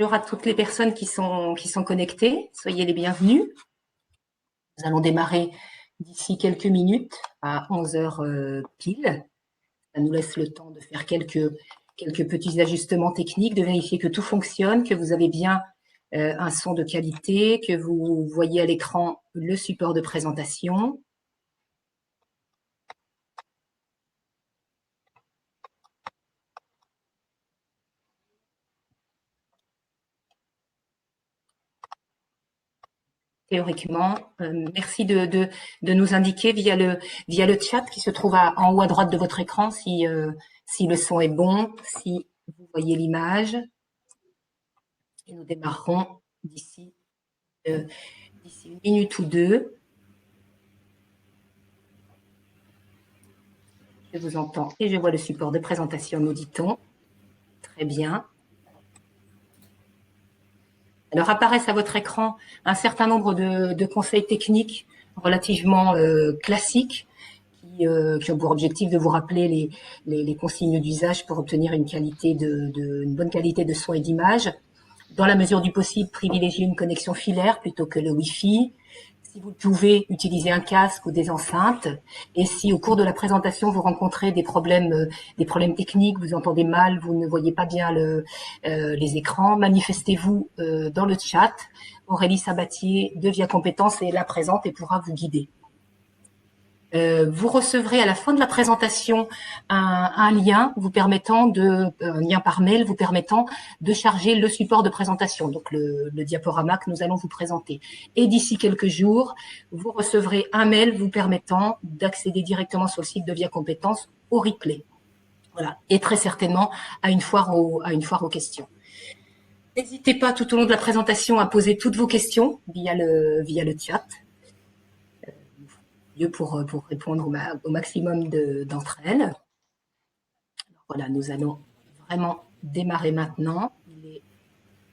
Bonjour à toutes les personnes qui sont connectées. Soyez les bienvenus. Nous allons démarrer d'ici quelques minutes à 11 heures pile. Ça nous laisse le temps de faire quelques petits ajustements techniques, de vérifier que tout fonctionne, que vous avez bien un son de qualité, que vous voyez à l'écran le support de présentation. Théoriquement, merci de nous indiquer via le chat qui se trouve en haut à droite de votre écran si le son est bon, si vous voyez l'image. Et nous démarrerons d'ici une minute ou deux. Je vous entends et je vois le support de présentation, nous dit-on. Très bien. Alors apparaissent à votre écran un certain nombre de conseils techniques relativement classiques qui ont pour objectif de vous rappeler les consignes d'usage pour obtenir une bonne qualité de son et d'image. Dans la mesure du possible, privilégiez une connexion filaire plutôt que le Wi-Fi. Si vous pouvez, utiliser un casque ou des enceintes. Et si au cours de la présentation, vous rencontrez des problèmes techniques, vous entendez mal, vous ne voyez pas bien les écrans, manifestez-vous dans le chat. Aurélie Sabatier de Via Compétences est là présente et pourra vous guider. Vous recevrez à la fin de la présentation un lien vous permettant un lien par mail vous permettant de charger le support de présentation, donc le diaporama que nous allons vous présenter. Et d'ici quelques jours, vous recevrez un mail vous permettant d'accéder directement sur le site de Via Compétences au replay. Voilà, et très certainement à une foire aux questions. N'hésitez pas tout au long de la présentation à poser toutes vos questions via le chat. Pour répondre au maximum d'entre elles. Alors voilà, nous allons vraiment démarrer maintenant. Il est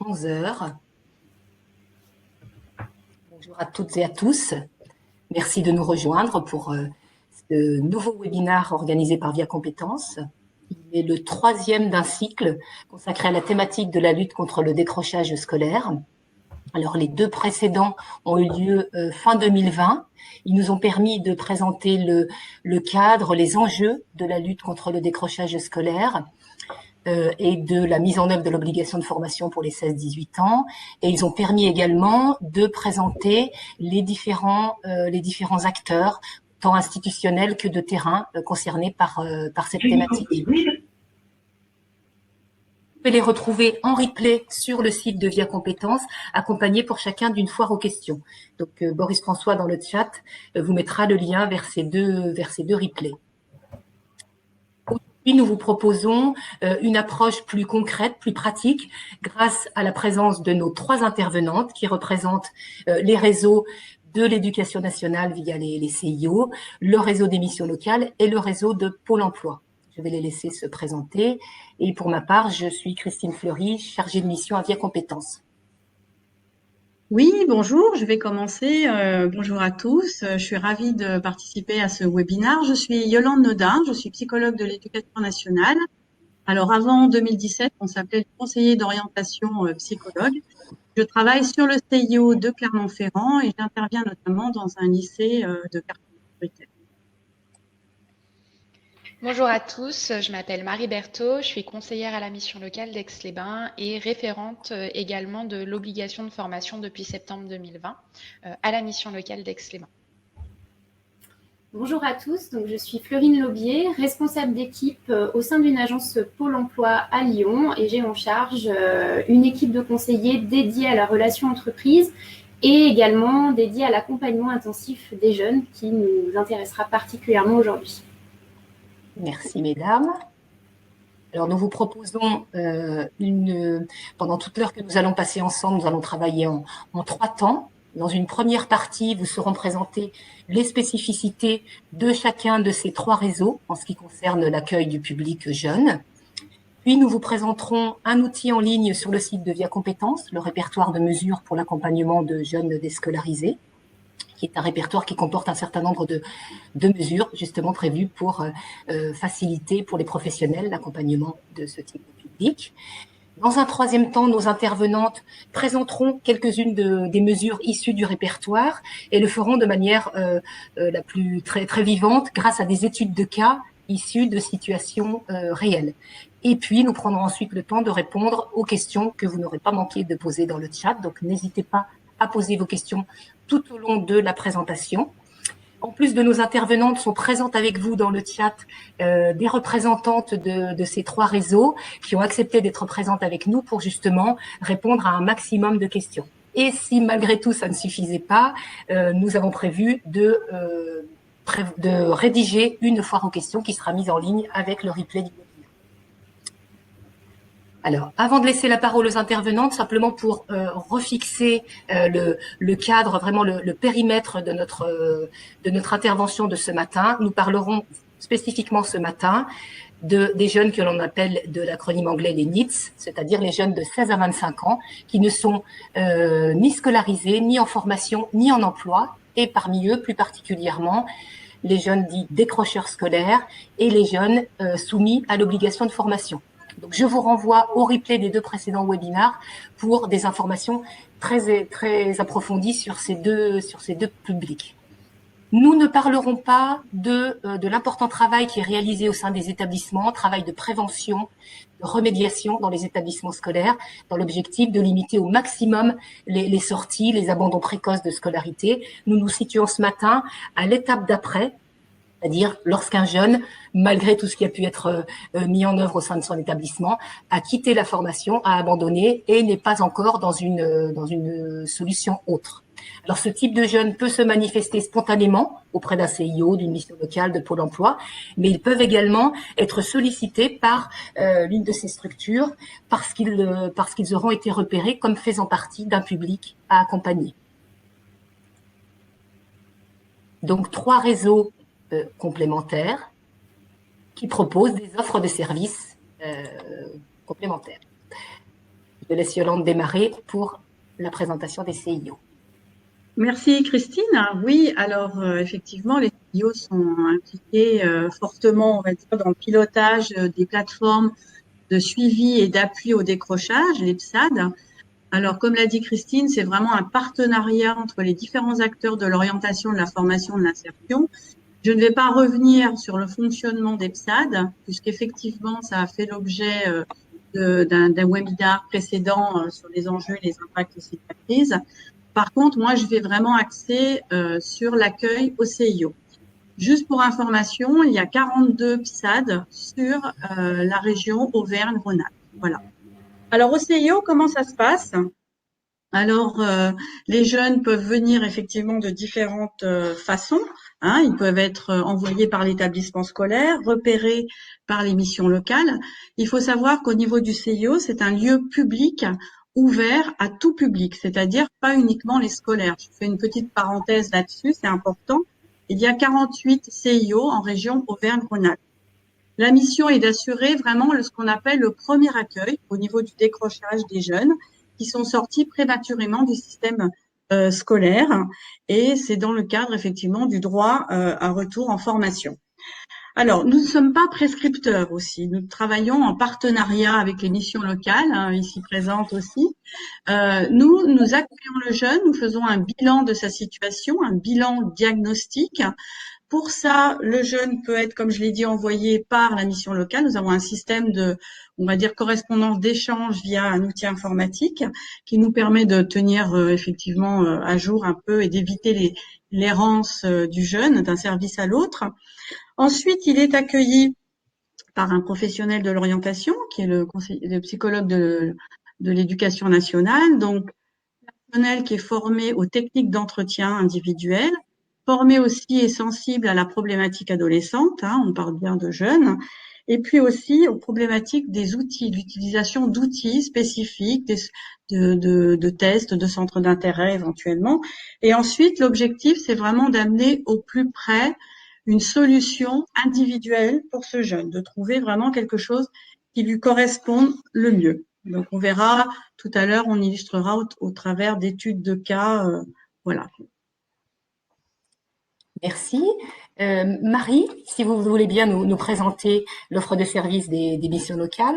11 heures. Bonjour à toutes et à tous. Merci de nous rejoindre pour ce nouveau webinaire organisé par Via Compétences. Il est le 3e d'un cycle consacré à la thématique de la lutte contre le décrochage scolaire. Alors, les 2 précédents ont eu lieu fin 2020. Ils nous ont permis de présenter le cadre, les enjeux de la lutte contre le décrochage scolaire et de la mise en œuvre de l'obligation de formation pour les 16-18 ans. Et ils ont permis également de présenter les différents acteurs, tant institutionnels que de terrain, concernés par cette thématique. Vous pouvez les retrouver en replay sur le site de Via Compétences, accompagnés pour chacun d'une foire aux questions. Donc, Boris François, dans le chat, vous mettra le lien vers ces deux replays. Aujourd'hui, nous vous proposons une approche plus concrète, plus pratique, grâce à la présence de nos 3 intervenantes qui représentent les réseaux de l'éducation nationale via les CIO, le réseau des missions locales et le réseau de Pôle emploi. Je vais les laisser se présenter. Et pour ma part, je suis Christine Fleury, chargée de mission à Via Compétences. Oui, bonjour, je vais commencer. Bonjour à tous, je suis ravie de participer à ce webinaire. Je suis Yolande Nodin, je suis psychologue de l'éducation nationale. Alors avant 2017, on s'appelait le conseiller d'orientation psychologue. Je travaille sur le CIO de Clermont-Ferrand et j'interviens notamment dans un lycée de quartier prioritaire. Bonjour à tous, je m'appelle Marie Berthaud, je suis conseillère à la mission locale d'Aix-les-Bains et référente également de l'obligation de formation depuis septembre 2020 à la mission locale d'Aix-les-Bains. Bonjour à tous, donc je suis Florine Laubier, responsable d'équipe au sein d'une agence Pôle emploi à Lyon et j'ai en charge une équipe de conseillers dédiée à la relation entreprise et également dédiée à l'accompagnement intensif des jeunes qui nous intéressera particulièrement aujourd'hui. Merci, mesdames. Alors, nous vous proposons pendant toute l'heure que nous allons passer ensemble, nous allons travailler en 3 temps. Dans une première partie, vous seront présentées les spécificités de chacun de ces 3 réseaux en ce qui concerne l'accueil du public jeune. Puis, nous vous présenterons un outil en ligne sur le site de Via Compétences, le répertoire de mesures pour l'accompagnement de jeunes déscolarisés, qui est un répertoire qui comporte un certain nombre de mesures justement prévues pour faciliter pour les professionnels l'accompagnement de ce type de public. Dans un troisième temps, nos intervenantes présenteront quelques-unes des mesures issues du répertoire et le feront de manière la plus très vivante grâce à des études de cas issues de situations réelles. Et puis, nous prendrons ensuite le temps de répondre aux questions que vous n'aurez pas manqué de poser dans le chat. Donc, n'hésitez pas à poser vos questions tout au long de la présentation. En plus de nos intervenantes, sont présentes avec vous dans le chat des représentantes de ces 3 réseaux qui ont accepté d'être présentes avec nous pour justement répondre à un maximum de questions. Et si malgré tout ça ne suffisait pas, nous avons prévu de rédiger une foire aux questions qui sera mise en ligne avec le replay du webinaire. Alors, avant de laisser la parole aux intervenantes, simplement pour refixer le cadre, vraiment le périmètre de notre intervention de ce matin, nous parlerons spécifiquement ce matin des jeunes que l'on appelle de l'acronyme anglais les NEETs, c'est-à-dire les jeunes de 16 à 25 ans qui ne sont ni scolarisés, ni en formation, ni en emploi, et parmi eux, plus particulièrement, les jeunes dits décrocheurs scolaires et les jeunes soumis à l'obligation de formation. Donc, je vous renvoie au replay des 2 précédents webinaires pour des informations très approfondies sur ces deux publics. Nous ne parlerons pas de l'important travail qui est réalisé au sein des établissements, travail de prévention, de remédiation dans les établissements scolaires, dans l'objectif de limiter au maximum les sorties, les abandons précoces de scolarité. Nous nous situons ce matin à l'étape d'après, c'est-à-dire lorsqu'un jeune, malgré tout ce qui a pu être mis en œuvre au sein de son établissement, a quitté la formation, a abandonné et n'est pas encore dans une solution autre. Alors, ce type de jeune peut se manifester spontanément auprès d'un CIO, d'une mission locale, de Pôle emploi, mais ils peuvent également être sollicités par l'une de ces structures parce qu'ils auront été repérés comme faisant partie d'un public à accompagner. Donc, 3 réseaux complémentaires qui proposent des offres de services complémentaires. Je laisse Yolande démarrer pour la présentation des CIO. Merci Christine. Oui, alors effectivement, les CIO sont impliqués fortement, on va dire, dans le pilotage des plateformes de suivi et d'appui au décrochage, les PSAD. Alors, comme l'a dit Christine, c'est vraiment un partenariat entre les différents acteurs de l'orientation, de la formation, de l'insertion. Je ne vais pas revenir sur le fonctionnement des PSAD, puisqu'effectivement, ça a fait l'objet d'un webinaire précédent sur les enjeux et les impacts aussi de la crise. Par contre, moi, je vais vraiment axer sur l'accueil au CIO. Juste pour information, il y a 42 PSAD sur la région Auvergne-Rhône-Alpes. Voilà. Alors, au CIO, comment ça se passe? Alors, les jeunes peuvent venir effectivement de différentes façons. Hein, ils peuvent être envoyés par l'établissement scolaire, repérés par les missions locales. Il faut savoir qu'au niveau du CIO, c'est un lieu public ouvert à tout public, c'est-à-dire pas uniquement les scolaires. Je fais une petite parenthèse là-dessus, c'est important. Il y a 48 CIO en région Auvergne-Rhône-Alpes. La mission est d'assurer vraiment ce qu'on appelle le premier accueil au niveau du décrochage des jeunes qui sont sortis prématurément du système scolaire, et c'est dans le cadre effectivement du droit à retour en formation. Alors, nous ne sommes pas prescripteurs aussi. Nous travaillons en partenariat avec les missions locales, hein, ici présentes aussi. Nous accueillons le jeune, nous faisons un bilan de sa situation, un bilan diagnostique. Pour ça, le jeune peut être, comme je l'ai dit, envoyé par la mission locale. Nous avons un système de, on va dire, correspondance d'échange via un outil informatique qui nous permet de tenir effectivement à jour un peu et d'éviter l'errance du jeune d'un service à l'autre. Ensuite, il est accueilli par un professionnel de l'orientation qui est le psychologue de l'éducation nationale, donc un personnel qui est formé aux techniques d'entretien individuel, formé aussi et sensible à la problématique adolescente, hein, on parle bien de jeunes, et puis aussi aux problématiques des outils, l'utilisation d'outils spécifiques, de tests, de centres d'intérêt éventuellement. Et ensuite, l'objectif, c'est vraiment d'amener au plus près une solution individuelle pour ce jeune, de trouver vraiment quelque chose qui lui corresponde le mieux. Donc, on verra tout à l'heure, on illustrera au travers d'études de cas, voilà. Merci. Marie, si vous voulez bien nous présenter l'offre de service des missions locales.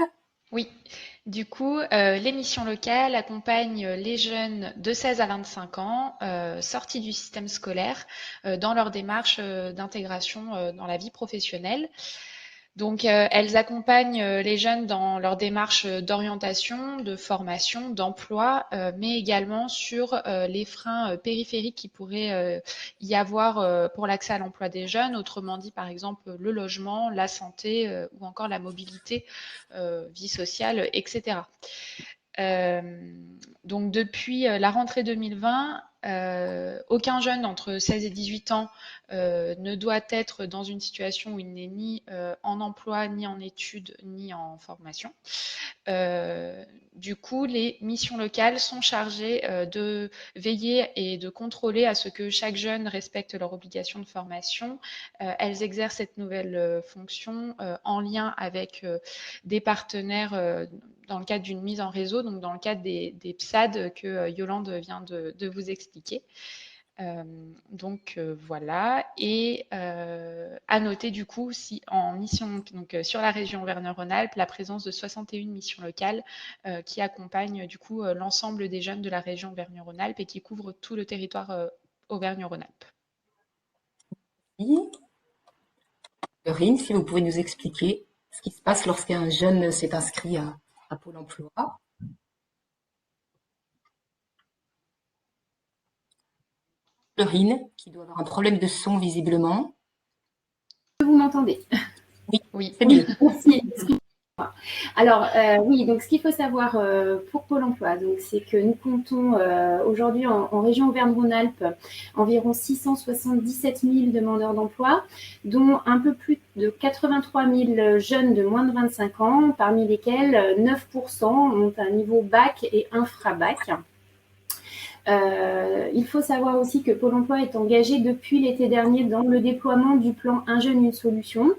Oui, du coup, les missions locales accompagnent les jeunes de 16 à 25 ans sortis du système scolaire dans leur démarche d'intégration dans la vie professionnelle. Donc, elles accompagnent les jeunes dans leur démarche d'orientation, de formation, d'emploi, mais également sur les freins périphériques qui pourraient y avoir pour l'accès à l'emploi des jeunes, autrement dit, par exemple, le logement, la santé ou encore la mobilité, vie sociale, etc. Donc depuis la rentrée 2020, aucun jeune entre 16 et 18 ans ne doit être dans une situation où il n'est ni en emploi, ni en études, ni en formation. Du coup, les missions locales sont chargées de veiller et de contrôler à ce que chaque jeune respecte leurs obligations de formation. Elles exercent cette nouvelle fonction en lien avec des partenaires dans le cadre d'une mise en réseau, donc dans le cadre des PSAD que Yolande vient de vous expliquer. Voilà, et à noter du coup si en mission donc sur la région Auvergne-Rhône-Alpes la présence de 61 missions locales qui accompagnent du coup l'ensemble des jeunes de la région Auvergne-Rhône-Alpes et qui couvrent tout le territoire Auvergne-Rhône-Alpes. Laurine, si vous pouvez nous expliquer ce qui se passe lorsqu'un jeune s'est inscrit à Pôle emploi. Laurine, qui doit avoir un problème de son visiblement. Vous m'entendez? Oui. C'est mieux. Merci. Alors oui, donc ce qu'il faut savoir pour Pôle emploi, donc c'est que nous comptons aujourd'hui en région Auvergne-Rhône-Alpes environ 677 000 demandeurs d'emploi, dont un peu plus de 83 000 jeunes de moins de 25 ans, parmi lesquels 9% ont un niveau bac et infra-bac. Il faut savoir aussi que Pôle emploi est engagé depuis l'été dernier dans le déploiement du plan Un jeune, une solution,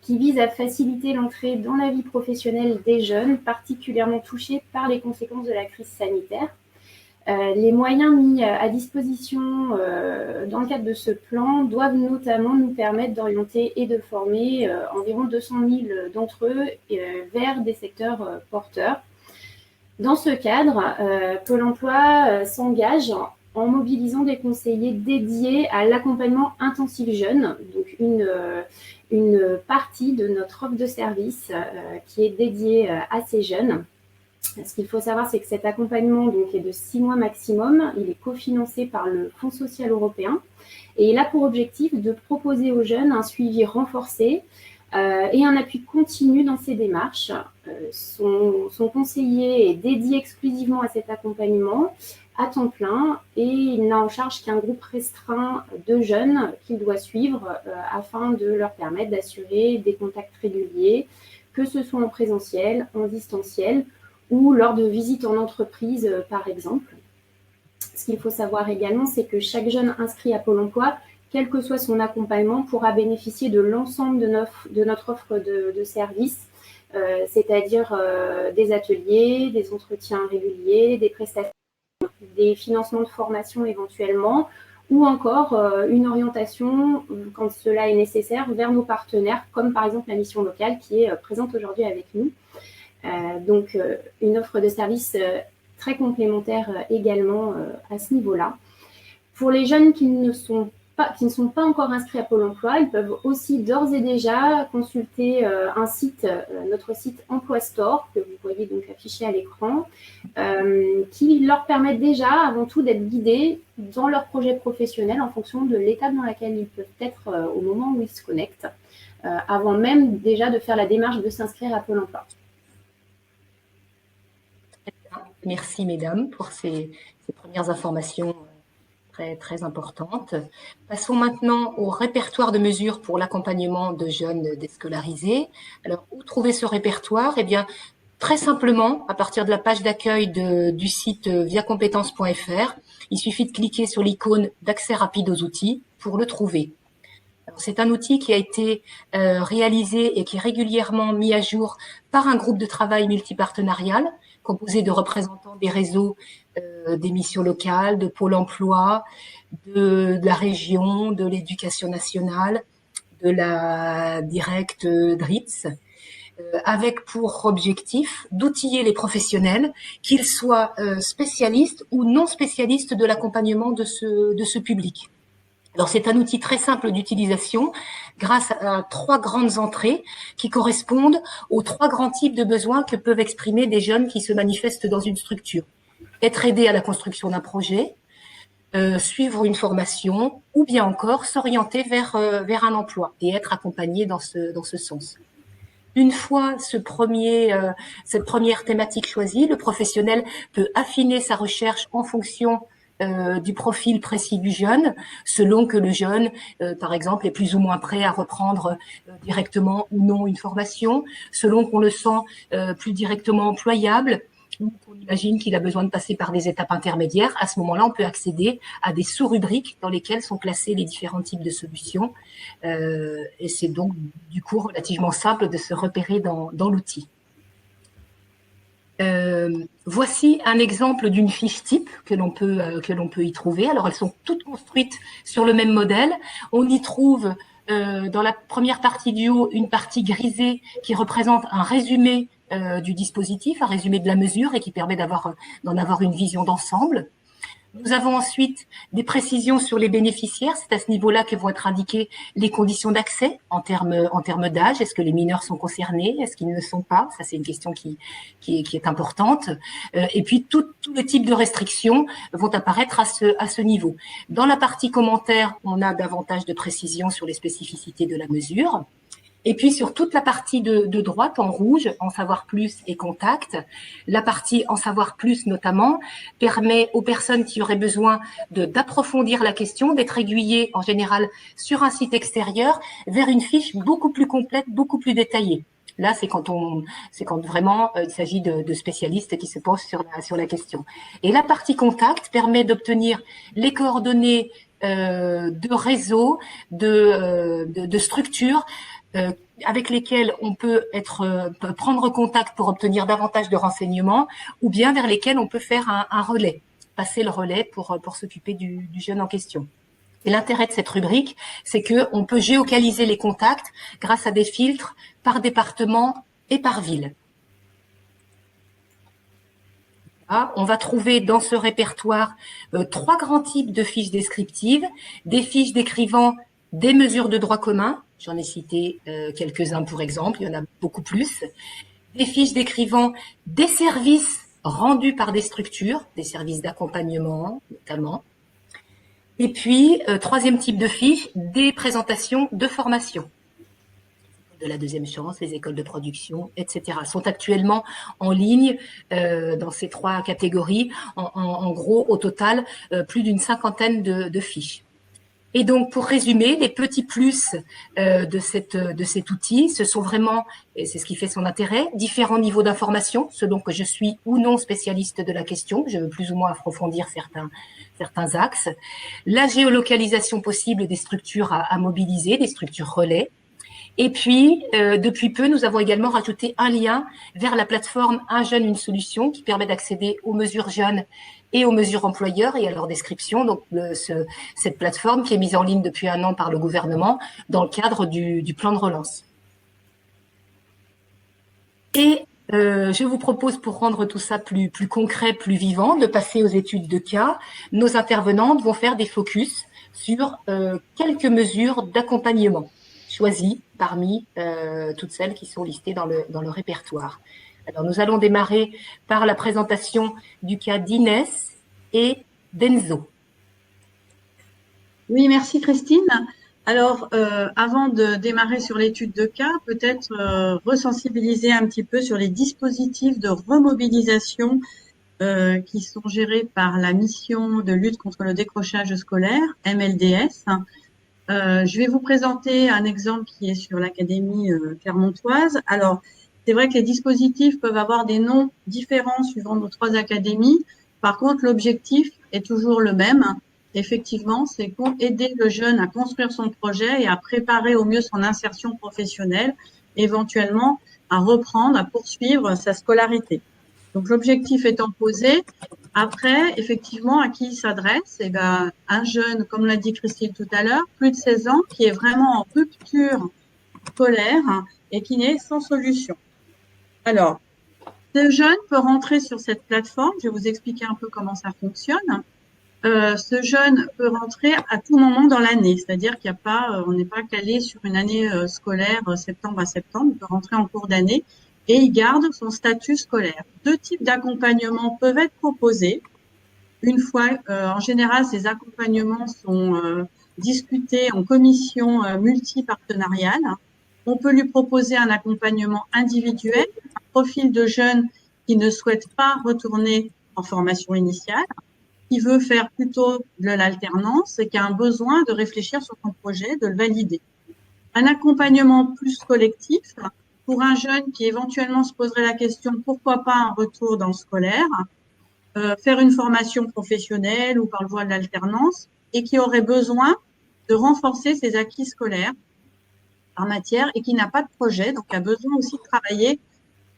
qui vise à faciliter l'entrée dans la vie professionnelle des jeunes, particulièrement touchés par les conséquences de la crise sanitaire. Les moyens mis à disposition dans le cadre de ce plan doivent notamment nous permettre d'orienter et de former environ 200 000 d'entre eux vers des secteurs porteurs. Dans ce cadre, Pôle emploi s'engage en mobilisant des conseillers dédiés à l'accompagnement intensif jeune, donc une partie de notre offre de service qui est dédiée à ces jeunes. Ce qu'il faut savoir, c'est que cet accompagnement donc, est de 6 mois maximum. Il est cofinancé par le Fonds social européen et il a pour objectif de proposer aux jeunes un suivi renforcé et un appui continu dans ces démarches. Son conseiller est dédié exclusivement à cet accompagnement à temps plein et il n'a en charge qu'un groupe restreint de jeunes qu'il doit suivre afin de leur permettre d'assurer des contacts réguliers, que ce soit en présentiel, en distanciel ou lors de visites en entreprise, par exemple. Ce qu'il faut savoir également, c'est que chaque jeune inscrit à Pôle emploi, quel que soit son accompagnement, pourra bénéficier de l'ensemble de notre offre de services, c'est-à-dire des ateliers, des entretiens réguliers, des prestations, des financements de formation éventuellement, ou encore une orientation, quand cela est nécessaire, vers nos partenaires, comme par exemple la mission locale qui est présente aujourd'hui avec nous. Donc, une offre de service très complémentaire également à ce niveau-là. Pour les jeunes qui ne sont pas encore inscrits à Pôle emploi, ils peuvent aussi d'ores et déjà consulter un site, notre site Emploi Store, que vous voyez donc affiché à l'écran, qui leur permet déjà avant tout d'être guidés dans leur projet professionnel en fonction de l'étape dans laquelle ils peuvent être au moment où ils se connectent, avant même déjà de faire la démarche de s'inscrire à Pôle emploi. Merci mesdames pour ces premières informations très, très importantes. Passons maintenant au répertoire de mesures pour l'accompagnement de jeunes déscolarisés. Alors, où trouver ce répertoire? Eh bien, très simplement, à partir de la page d'accueil du site viacompétences.fr, il suffit de cliquer sur l'icône d'accès rapide aux outils pour le trouver. C'est un outil qui a été réalisé et qui est régulièrement mis à jour par un groupe de travail multipartenarial composé de représentants des réseaux des missions locales, de Pôle emploi, de la région, de l'éducation nationale, de la directe DRITS. avec pour objectif d'outiller les professionnels, qu'ils soient spécialistes ou non spécialistes de l'accompagnement de ce public. Alors c'est un outil très simple d'utilisation grâce à 3 grandes entrées qui correspondent aux 3 grands types de besoins que peuvent exprimer des jeunes qui se manifestent dans une structure. Être aidé à la construction d'un projet, suivre une formation ou bien encore s'orienter vers un emploi et être accompagné dans ce sens. Une fois cette première thématique choisie, le professionnel peut affiner sa recherche en fonction du profil précis du jeune, selon que le jeune, par exemple, est plus ou moins prêt à reprendre directement ou non une formation, selon qu'on le sent plus directement employable, ou qu'on imagine qu'il a besoin de passer par des étapes intermédiaires. À ce moment-là, on peut accéder à des sous-rubriques dans lesquelles sont classés les différents types de solutions. Et c'est donc du coup relativement simple de se repérer dans l'outil. Voici un exemple d'une fiche type que l'on peut y trouver. Alors, elles sont toutes construites sur le même modèle. On y trouve dans la première partie du haut une partie grisée qui représente un résumé du dispositif, un résumé de la mesure et qui permet d'en avoir une vision d'ensemble. Nous avons ensuite des précisions sur les bénéficiaires. C'est à ce niveau-là que vont être indiquées les conditions d'accès en termes d'âge. Est-ce que les mineurs sont concernés? Est-ce qu'ils ne le sont pas? Ça, c'est une question qui est importante. Et puis, tout le type de restrictions vont apparaître à ce niveau. Dans la partie commentaires, on a davantage de précisions sur les spécificités de la mesure. Et puis, sur toute la partie de droite, en rouge, en savoir plus et contact, la partie en savoir plus, notamment, permet aux personnes qui auraient besoin d'approfondir la question, d'être aiguillées, en général, sur un site extérieur, vers une fiche beaucoup plus complète, beaucoup plus détaillée. Là, c'est quand vraiment il s'agit de spécialistes qui se posent sur la question. Et la partie contact permet d'obtenir les coordonnées de réseaux, de structures, avec lesquels on peut prendre contact pour obtenir davantage de renseignements, ou bien vers lesquels on peut faire un relais, passer le relais pour s'occuper du jeune en question. Et l'intérêt de cette rubrique, c'est qu'on peut géocaliser les contacts grâce à des filtres par département et par ville. Là, on va trouver dans ce répertoire 3 grands types de fiches descriptives, des fiches décrivant des mesures de droit commun, j'en ai cité quelques-uns pour exemple, il y en a beaucoup plus, des fiches décrivant des services rendus par des structures, des services d'accompagnement notamment, et puis, 3e type de fiche, des présentations de formation, de la deuxième chance, les écoles de production, etc. sont actuellement en ligne dans ces 3 catégories, en gros, au total, plus d'une 50aine de fiches. Et donc, pour résumer, les petits plus de cet outil, ce sont vraiment, et c'est ce qui fait son intérêt, différents niveaux d'information, selon que je suis ou non spécialiste de la question, je veux plus ou moins approfondir certains axes, la géolocalisation possible des structures à mobiliser, des structures relais. Et puis, depuis peu, nous avons également rajouté un lien vers la plateforme Un jeune, une solution qui permet d'accéder aux mesures jeunes et aux mesures employeurs et à leur description. Donc, cette plateforme qui est mise en ligne depuis 1 an par le gouvernement dans le cadre du plan de relance. Et je vous propose, pour rendre tout ça plus concret, plus vivant, de passer aux études de cas. Nos intervenantes vont faire des focus sur quelques mesures d'accompagnement choisies parmi toutes celles qui sont listées dans le répertoire. Alors, nous allons démarrer par la présentation du cas d'Inès et d'Enzo. Oui, merci Christine. Alors, avant de démarrer sur l'étude de cas, peut-être resensibiliser un petit peu sur les dispositifs de remobilisation qui sont gérés par la mission de lutte contre le décrochage scolaire, MLDS. Je vais vous présenter un exemple qui est sur l'Académie clermontoise. Alors, c'est vrai que les dispositifs peuvent avoir des noms différents suivant nos 3 académies. Par contre, l'objectif est toujours le même. Effectivement, c'est aider le jeune à construire son projet et à préparer au mieux son insertion professionnelle, éventuellement à reprendre, à poursuivre sa scolarité. Donc, l'objectif étant posé. Après, effectivement, à qui il s'adresse? Eh ben, un jeune, comme l'a dit Christine tout à l'heure, plus de 16 ans, qui est vraiment en rupture scolaire et qui n'est sans solution. Alors, ce jeune peut rentrer sur cette plateforme. Je vais vous expliquer un peu comment ça fonctionne. Ce jeune peut rentrer à tout moment dans l'année, c'est-à-dire qu'il n'y a pas, on n'est pas calé sur une année scolaire septembre à septembre. Il peut rentrer en cours d'année et il garde son statut scolaire. Deux types d'accompagnement peuvent être proposés. Une fois, en général, ces accompagnements sont discutés en commission multipartenariale. On peut lui proposer un accompagnement individuel, un profil de jeune qui ne souhaite pas retourner en formation initiale, qui veut faire plutôt de l'alternance et qui a un besoin de réfléchir sur son projet, de le valider. Un accompagnement plus collectif pour un jeune qui éventuellement se poserait la question pourquoi pas un retour dans le scolaire, faire une formation professionnelle ou par le voie de l'alternance et qui aurait besoin de renforcer ses acquis scolaires en matière et qui n'a pas de projet, donc a besoin aussi de travailler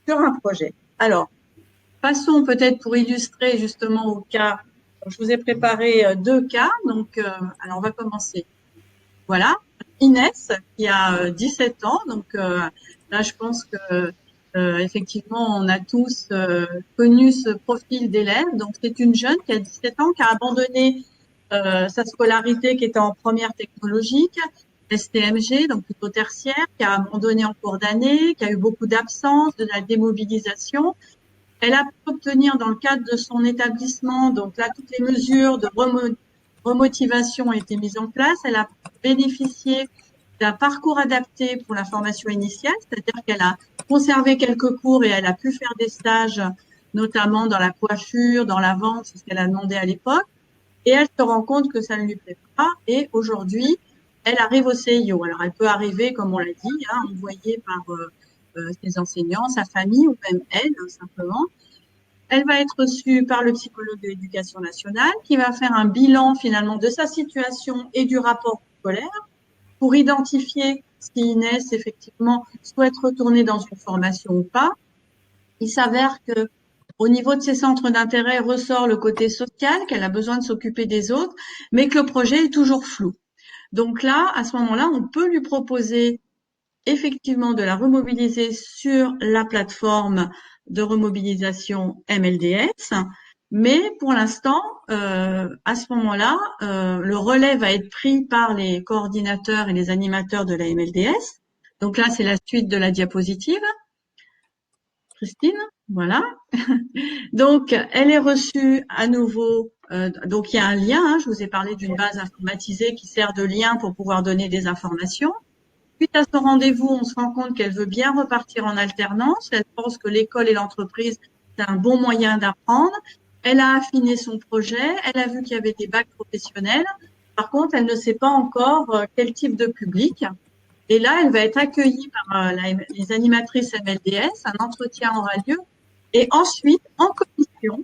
sur un projet. Alors, passons peut-être pour illustrer justement au cas. Je vous ai préparé deux cas, donc alors on va commencer. Voilà, Inès qui a 17 ans, donc là je pense que effectivement on a tous connu ce profil d'élève. Donc c'est une jeune qui a 17 ans, qui a abandonné sa scolarité qui était en première technologique, STMG, donc plutôt tertiaire, qui a abandonné en cours d'année, qui a eu beaucoup d'absence, de la démobilisation. Elle a pu obtenir dans le cadre de son établissement, donc là, toutes les mesures de remotivation ont été mises en place. Elle a bénéficié d'un parcours adapté pour la formation initiale, c'est-à-dire qu'elle a conservé quelques cours et elle a pu faire des stages, notamment dans la coiffure, dans la vente, c'est ce qu'elle a demandé à l'époque. Et elle se rend compte que ça ne lui plaît pas. Et aujourd'hui, elle arrive au CIO. Alors, elle peut arriver, comme on l'a dit, envoyée par ses enseignants, sa famille ou même elle, simplement. Elle va être reçue par le psychologue de l'éducation nationale qui va faire un bilan finalement de sa situation et du rapport scolaire pour identifier si Inès effectivement souhaite retourner dans une formation ou pas. Il s'avère que au niveau de ses centres d'intérêt ressort le côté social, qu'elle a besoin de s'occuper des autres, mais que le projet est toujours flou. Donc là, à ce moment-là, on peut lui proposer effectivement de la remobiliser sur la plateforme de remobilisation MLDS. Mais pour l'instant, à ce moment-là, le relais va être pris par les coordinateurs et les animateurs de la MLDS. Donc là, c'est la suite de la diapositive. Christine, voilà. Donc, elle est reçue à nouveau. Donc, il y a un lien. Je vous ai parlé d'une base informatisée qui sert de lien pour pouvoir donner des informations. Suite à ce rendez-vous, on se rend compte qu'elle veut bien repartir en alternance. Elle pense que l'école et l'entreprise, c'est un bon moyen d'apprendre. Elle a affiné son projet. Elle a vu qu'il y avait des bacs professionnels. Par contre, elle ne sait pas encore quel type de public. Et là, elle va être accueillie par les animatrices MLDS. Un entretien aura lieu. Et ensuite, en commission,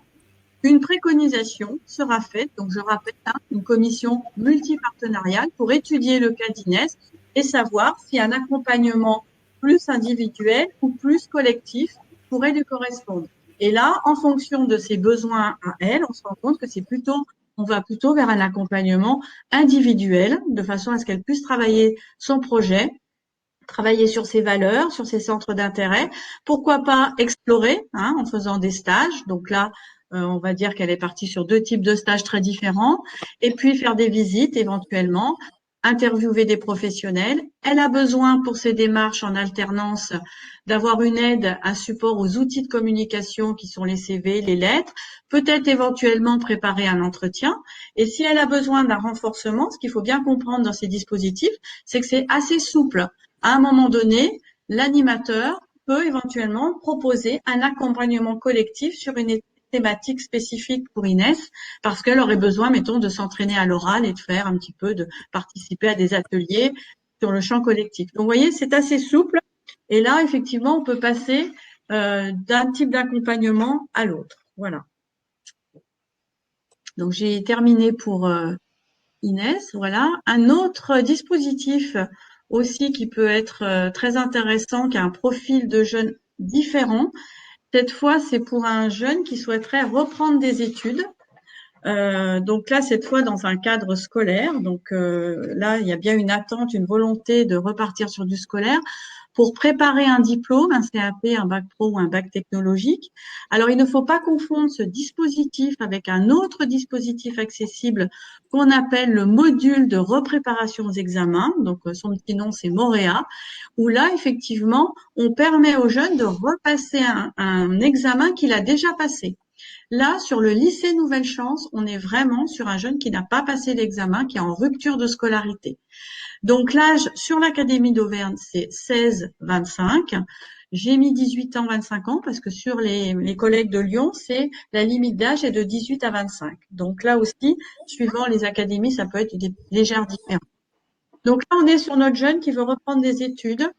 une préconisation sera faite. Donc, je rappelle, une commission multipartenariale pour étudier le cas d'Inès et savoir si un accompagnement plus individuel ou plus collectif pourrait lui correspondre. Et là, en fonction de ses besoins à elle, on se rend compte que on va plutôt vers un accompagnement individuel, de façon à ce qu'elle puisse travailler son projet, travailler sur ses valeurs, sur ses centres d'intérêt. Pourquoi pas explorer, en faisant des stages. Donc là, on va dire qu'elle est partie sur deux types de stages très différents. Et puis faire des visites éventuellement, interviewer des professionnels. Elle a besoin pour ses démarches en alternance d'avoir une aide, un support aux outils de communication qui sont les CV, les lettres, peut-être éventuellement préparer un entretien. Et si elle a besoin d'un renforcement, ce qu'il faut bien comprendre dans ces dispositifs, c'est que c'est assez souple. À un moment donné, l'animateur peut éventuellement proposer un accompagnement collectif sur une thématique spécifique pour Inès, parce qu'elle aurait besoin, mettons, de s'entraîner à l'oral et de faire un petit peu, de participer à des ateliers sur le champ collectif. Donc, vous voyez, c'est assez souple. Et là, effectivement, on peut passer d'un type d'accompagnement à l'autre. Voilà. Donc, j'ai terminé pour Inès. Voilà. Un autre dispositif aussi qui peut être très intéressant, qui a un profil de jeune différent. Cette fois, c'est pour un jeune qui souhaiterait reprendre des études. Donc là, cette fois, dans un cadre scolaire. Donc là, il y a bien une attente, une volonté de repartir sur du scolaire. pour préparer un diplôme, un CAP, un bac pro ou un bac technologique. Alors, il ne faut pas confondre ce dispositif avec un autre dispositif accessible qu'on appelle le module de repréparation aux examens. Donc, son petit nom, c'est Morea, où là, effectivement, on permet aux jeunes de repasser un examen qu'il a déjà passé. Là, sur le lycée Nouvelle Chance, on est vraiment sur un jeune qui n'a pas passé l'examen, qui est en rupture de scolarité. Donc l'âge sur l'Académie d'Auvergne, c'est 16-25. J'ai mis 18 ans, 25 ans, parce que sur les collègues de Lyon, c'est la limite d'âge est de 18 à 25. Donc là aussi, suivant les académies, ça peut être des légères différences. Donc là, on est sur notre jeune qui veut reprendre des études.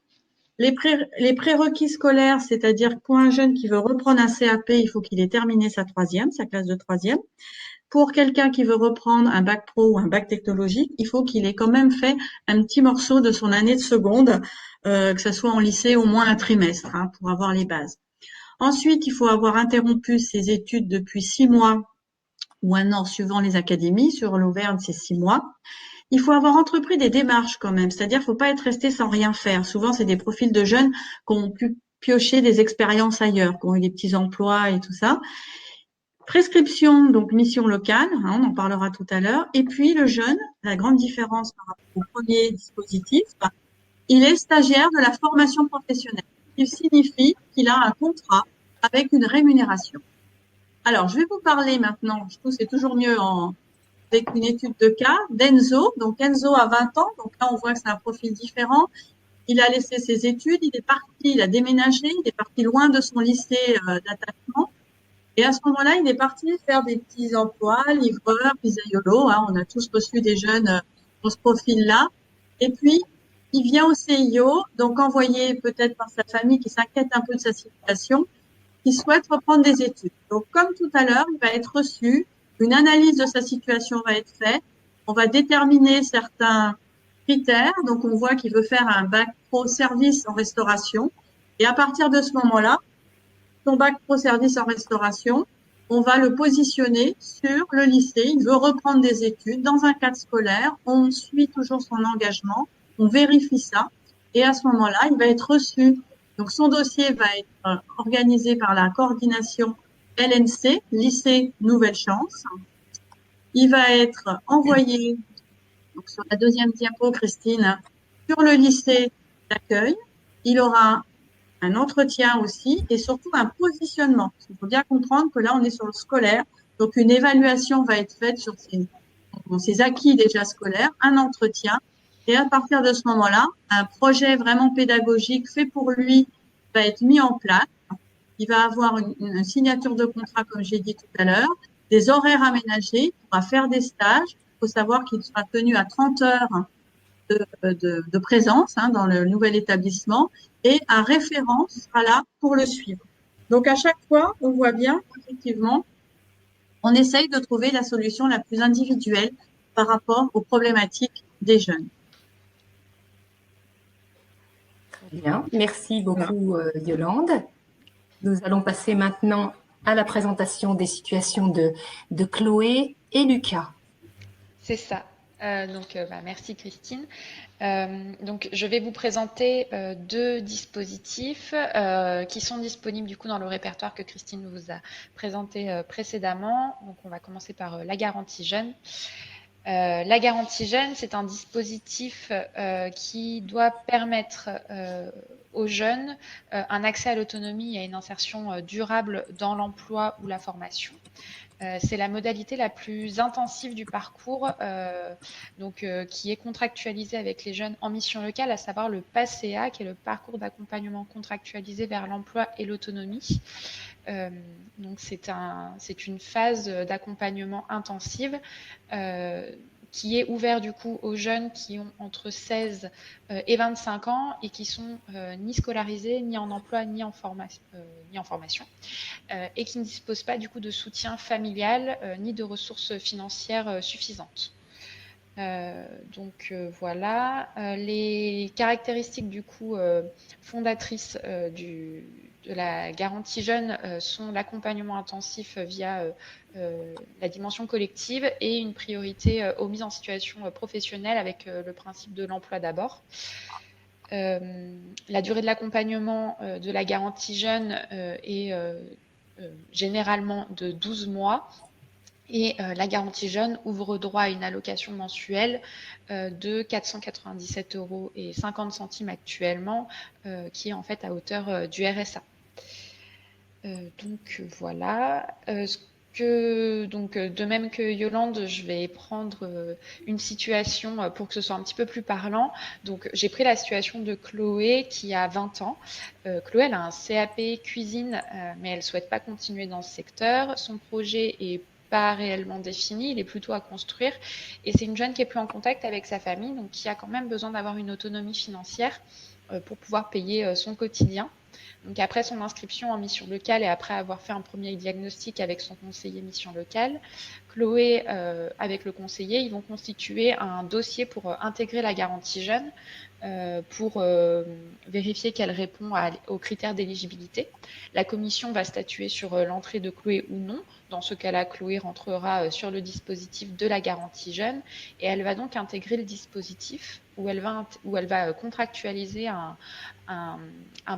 Les prérequis scolaires, c'est-à-dire pour un jeune qui veut reprendre un CAP, il faut qu'il ait terminé sa classe de troisième. Pour quelqu'un qui veut reprendre un bac pro ou un bac technologique, il faut qu'il ait quand même fait un petit morceau de son année de seconde, que ce soit en lycée au moins un trimestre, hein, pour avoir les bases. Ensuite, il faut avoir interrompu ses études depuis 6 mois ou un an suivant les académies. Sur l'Auvergne, c'est 6 mois. Il faut avoir entrepris des démarches quand même, c'est-à-dire qu'il ne faut pas être resté sans rien faire. Souvent, c'est des profils de jeunes qui ont pu piocher des expériences ailleurs, qui ont eu des petits emplois et tout ça. Prescription, donc mission locale, hein, on en parlera tout à l'heure. Et puis le jeune, la grande différence par rapport au premier dispositif, il est stagiaire de la formation professionnelle. Il signifie qu'il a un contrat avec une rémunération. Alors, je vais vous parler maintenant, je trouve que c'est toujours mieux avec une étude de cas d'Enzo. Donc Enzo a 20 ans, donc là on voit que c'est un profil différent. Il a laissé ses études, il est parti, il a déménagé, il est parti loin de son lycée d'attachement. Et à ce moment-là, il est parti faire des petits emplois, livreur, pizzaïolo. Hein, on a tous reçu des jeunes pour ce profil-là. Et puis, il vient au CIO, donc envoyé peut-être par sa famille qui s'inquiète un peu de sa situation, qui souhaite reprendre des études. Donc, comme tout à l'heure, il va être reçu, une analyse de sa situation va être faite. On va déterminer certains critères. Donc, on voit qu'il veut faire un bac pro service en restauration. Et à partir de ce moment-là, son bac pro service en restauration, on va le positionner sur le lycée. Il veut reprendre des études dans un cadre scolaire. On suit toujours son engagement. On vérifie ça. Et à ce moment-là, il va être reçu. Donc, son dossier va être organisé par la coordination LNC, lycée Nouvelle Chance. Il va être envoyé, donc sur la deuxième diapo, Christine, sur le lycée d'accueil. Il aura un entretien aussi et surtout un positionnement. Il faut bien comprendre que là, on est sur le scolaire. Donc, une évaluation va être faite sur ses acquis déjà scolaires, un entretien. Et à partir de ce moment-là, un projet vraiment pédagogique fait pour lui va être mis en place. Il va avoir une signature de contrat, comme j'ai dit tout à l'heure, des horaires aménagés, il pourra faire des stages. Il faut savoir qu'il sera tenu à 30 heures de présence hein, dans le nouvel établissement et un référent sera là pour le suivre. Donc, à chaque fois, on voit bien, effectivement, on essaye de trouver la solution la plus individuelle par rapport aux problématiques des jeunes. Très bien, merci beaucoup Yolande. Nous allons passer maintenant à la présentation des situations de Chloé et Lucas. C'est ça. Merci Christine. Donc, je vais vous présenter deux dispositifs qui sont disponibles du coup dans le répertoire que Christine vous a présenté précédemment. Donc, on va commencer par la garantie jeune. La garantie jeune, c'est un dispositif qui doit permettre aux jeunes un accès à l'autonomie et à une insertion durable dans l'emploi ou la formation. C'est la modalité la plus intensive du parcours, qui est contractualisée avec les jeunes en mission locale, à savoir le PACEA, qui est le parcours d'accompagnement contractualisé vers l'emploi et l'autonomie. Donc c'est une phase d'accompagnement intensive qui est ouvert du coup aux jeunes qui ont entre 16 et 25 ans et qui sont ni scolarisés, ni en emploi, ni en formation, et qui ne disposent pas du coup de soutien familial ni de ressources financières suffisantes. Voilà, les caractéristiques du coup fondatrices de la garantie jeune sont l'accompagnement intensif via la dimension collective et une priorité aux mises en situation professionnelle avec le principe de l'emploi d'abord. La durée de l'accompagnement de la garantie jeune est généralement de 12 mois. Et la garantie jeune ouvre droit à une allocation mensuelle de 497,50 € actuellement, qui est en fait à hauteur du RSA. Donc voilà. De même que Yolande, je vais prendre une situation pour que ce soit un petit peu plus parlant. Donc, j'ai pris la situation de Chloé qui a 20 ans. Chloé, elle a un CAP cuisine, mais elle ne souhaite pas continuer dans ce secteur. Son projet est pas réellement défini, il est plutôt à construire. Et c'est une jeune qui est plus en contact avec sa famille, donc qui a quand même besoin d'avoir une autonomie financière pour pouvoir payer son quotidien. Donc après son inscription en mission locale et après avoir fait un premier diagnostic avec son conseiller mission locale, Chloé, avec le conseiller, ils vont constituer un dossier pour intégrer la garantie jeune, pour vérifier qu'elle répond aux critères d'éligibilité. La commission va statuer sur l'entrée de Chloé ou non. Dans ce cas-là, Chloé rentrera sur le dispositif de la garantie jeune et elle va donc intégrer le dispositif où elle va contractualiser un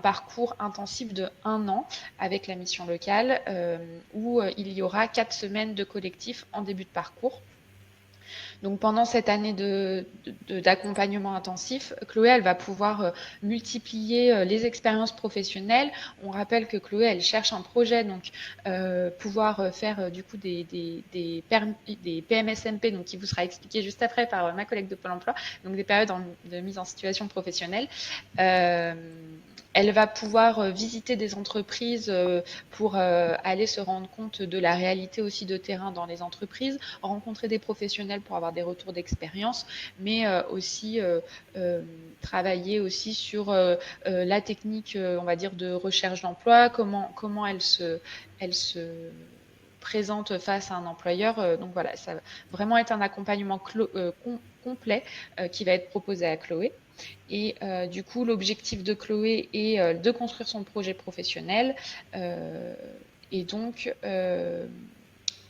parcours intensif de 1 an avec la mission locale où il y aura 4 semaines de collectif en début de parcours. Donc pendant cette année d'accompagnement intensif, Chloé, elle va pouvoir multiplier les expériences professionnelles. On rappelle que Chloé, elle cherche un projet, donc pouvoir faire du coup des PMSMP, donc qui vous sera expliqué juste après par ma collègue de Pôle emploi, donc des périodes de mise en situation professionnelle. Elle va pouvoir visiter des entreprises pour aller se rendre compte de la réalité aussi de terrain dans les entreprises, rencontrer des professionnels pour avoir des retours d'expérience, mais aussi travailler aussi sur la technique, on va dire, de recherche d'emploi, comment elle se présente face à un employeur. Donc voilà, ça va vraiment être un accompagnement complet qui va être proposé à Chloé. Et du coup, l'objectif de Chloé est de construire son projet professionnel et donc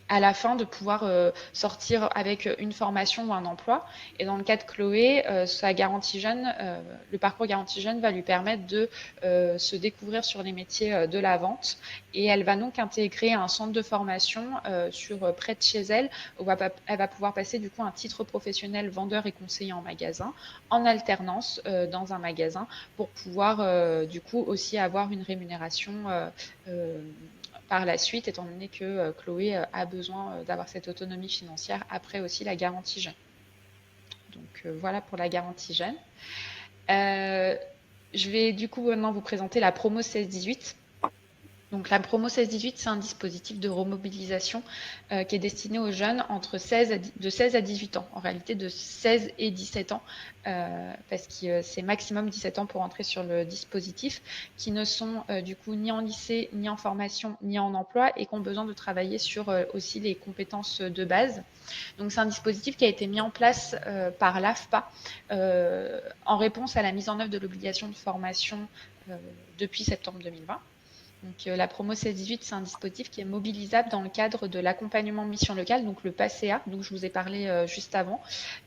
à la fin de pouvoir sortir avec une formation ou un emploi. Et dans le cas de Chloé, sa garantie jeune, le parcours garantie jeune va lui permettre de se découvrir sur les métiers de la vente. Et elle va donc intégrer un centre de formation près de chez elle, où elle va pouvoir passer du coup un titre professionnel vendeur et conseiller en magasin, en alternance dans un magasin, pour pouvoir du coup aussi avoir une rémunération par la suite, étant donné que Chloé a besoin d'avoir cette autonomie financière après aussi la garantie jeune. Donc voilà pour la garantie jeune. Je vais du coup maintenant vous présenter la promo 16-18. Donc la promo 16-18, c'est un dispositif de remobilisation qui est destiné aux jeunes de 16 à 18 ans, en réalité de 16 et 17 ans, parce que c'est maximum 17 ans pour entrer sur le dispositif, qui ne sont du coup ni en lycée, ni en formation, ni en emploi, et qui ont besoin de travailler sur aussi les compétences de base. Donc c'est un dispositif qui a été mis en place par l'AFPA en réponse à la mise en œuvre de l'obligation de formation depuis septembre 2020. Donc, la promo 16-18, c'est un dispositif qui est mobilisable dans le cadre de l'accompagnement mission locale, donc le PACEA, dont je vous ai parlé juste avant.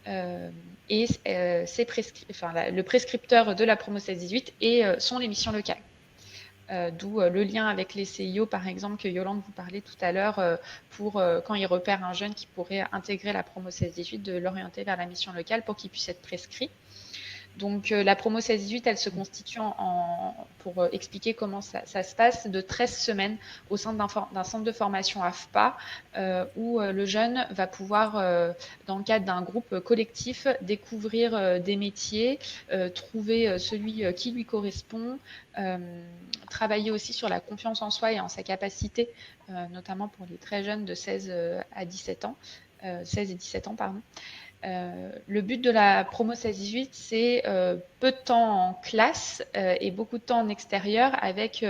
Et le prescripteur de la promo 16-18 sont les missions locales. D'où le lien avec les CIO, par exemple, que Yolande vous parlait tout à l'heure, pour quand ils repèrent un jeune qui pourrait intégrer la promo 16-18, de l'orienter vers la mission locale pour qu'il puisse être prescrit. Donc la promo 16-18, elle se constitue pour expliquer comment ça se passe, de 13 semaines au sein d'un centre de formation AFPA où le jeune va pouvoir, dans le cadre d'un groupe collectif, découvrir des métiers, trouver celui qui lui correspond, travailler aussi sur la confiance en soi et en sa capacité, notamment pour les très jeunes de 16 et 17 ans, pardon. Le but de la promo 16-18, c'est peu de temps en classe et beaucoup de temps en extérieur avec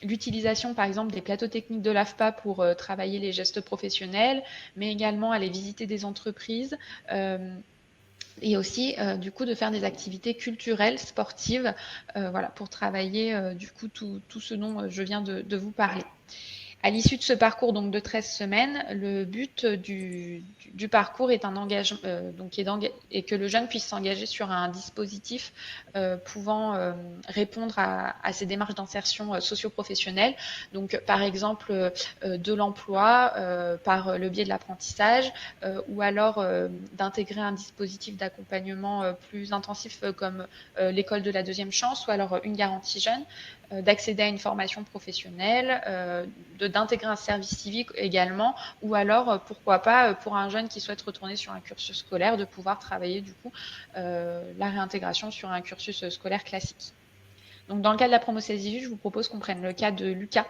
l'utilisation, par exemple, des plateaux techniques de l'AFPA pour travailler les gestes professionnels, mais également aller visiter des entreprises et aussi, du coup, de faire des activités culturelles, sportives, voilà, pour travailler, du coup, tout ce dont je viens de vous parler. À l'issue de ce parcours donc de 13 semaines, le but du parcours est un engagement, et que le jeune puisse s'engager sur un dispositif pouvant répondre à ces démarches d'insertion socio-professionnelle. Donc, par exemple, de l'emploi par le biais de l'apprentissage, ou alors d'intégrer un dispositif d'accompagnement plus intensif comme l'école de la deuxième chance, ou alors une garantie jeune, d'accéder à une formation professionnelle, d'intégrer un service civique également, ou alors, pourquoi pas, pour un jeune qui souhaite retourner sur un cursus scolaire, de pouvoir travailler du coup la réintégration sur un cursus scolaire classique. Donc dans le cas de la promo 16-18, je vous propose qu'on prenne le cas de Lucas,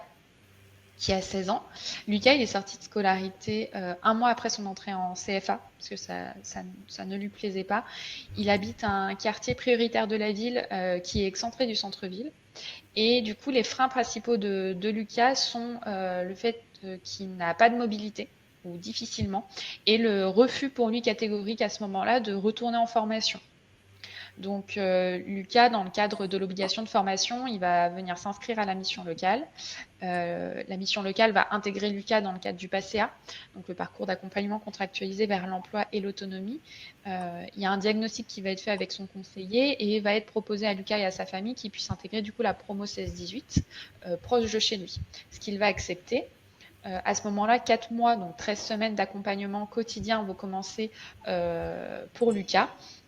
qui a 16 ans. Lucas, il est sorti de scolarité un mois après son entrée en CFA, parce que ça ne lui plaisait pas. Il habite un quartier prioritaire de la ville qui est excentré du centre-ville. Et du coup, les freins principaux de Lucas sont le fait qu'il n'a pas de mobilité, ou difficilement, et le refus pour lui catégorique à ce moment-là de retourner en formation. Donc, Lucas, dans le cadre de l'obligation de formation, il va venir s'inscrire à la mission locale. La mission locale va intégrer Lucas dans le cadre du PACEA, donc le parcours d'accompagnement contractualisé vers l'emploi et l'autonomie. Il y a un diagnostic qui va être fait avec son conseiller et va être proposé à Lucas et à sa famille qui puissent intégrer du coup la promo 16-18 proche de chez lui, ce qu'il va accepter. À ce moment-là, 4 mois, donc 13 semaines d'accompagnement quotidien vont commencer pour Lucas,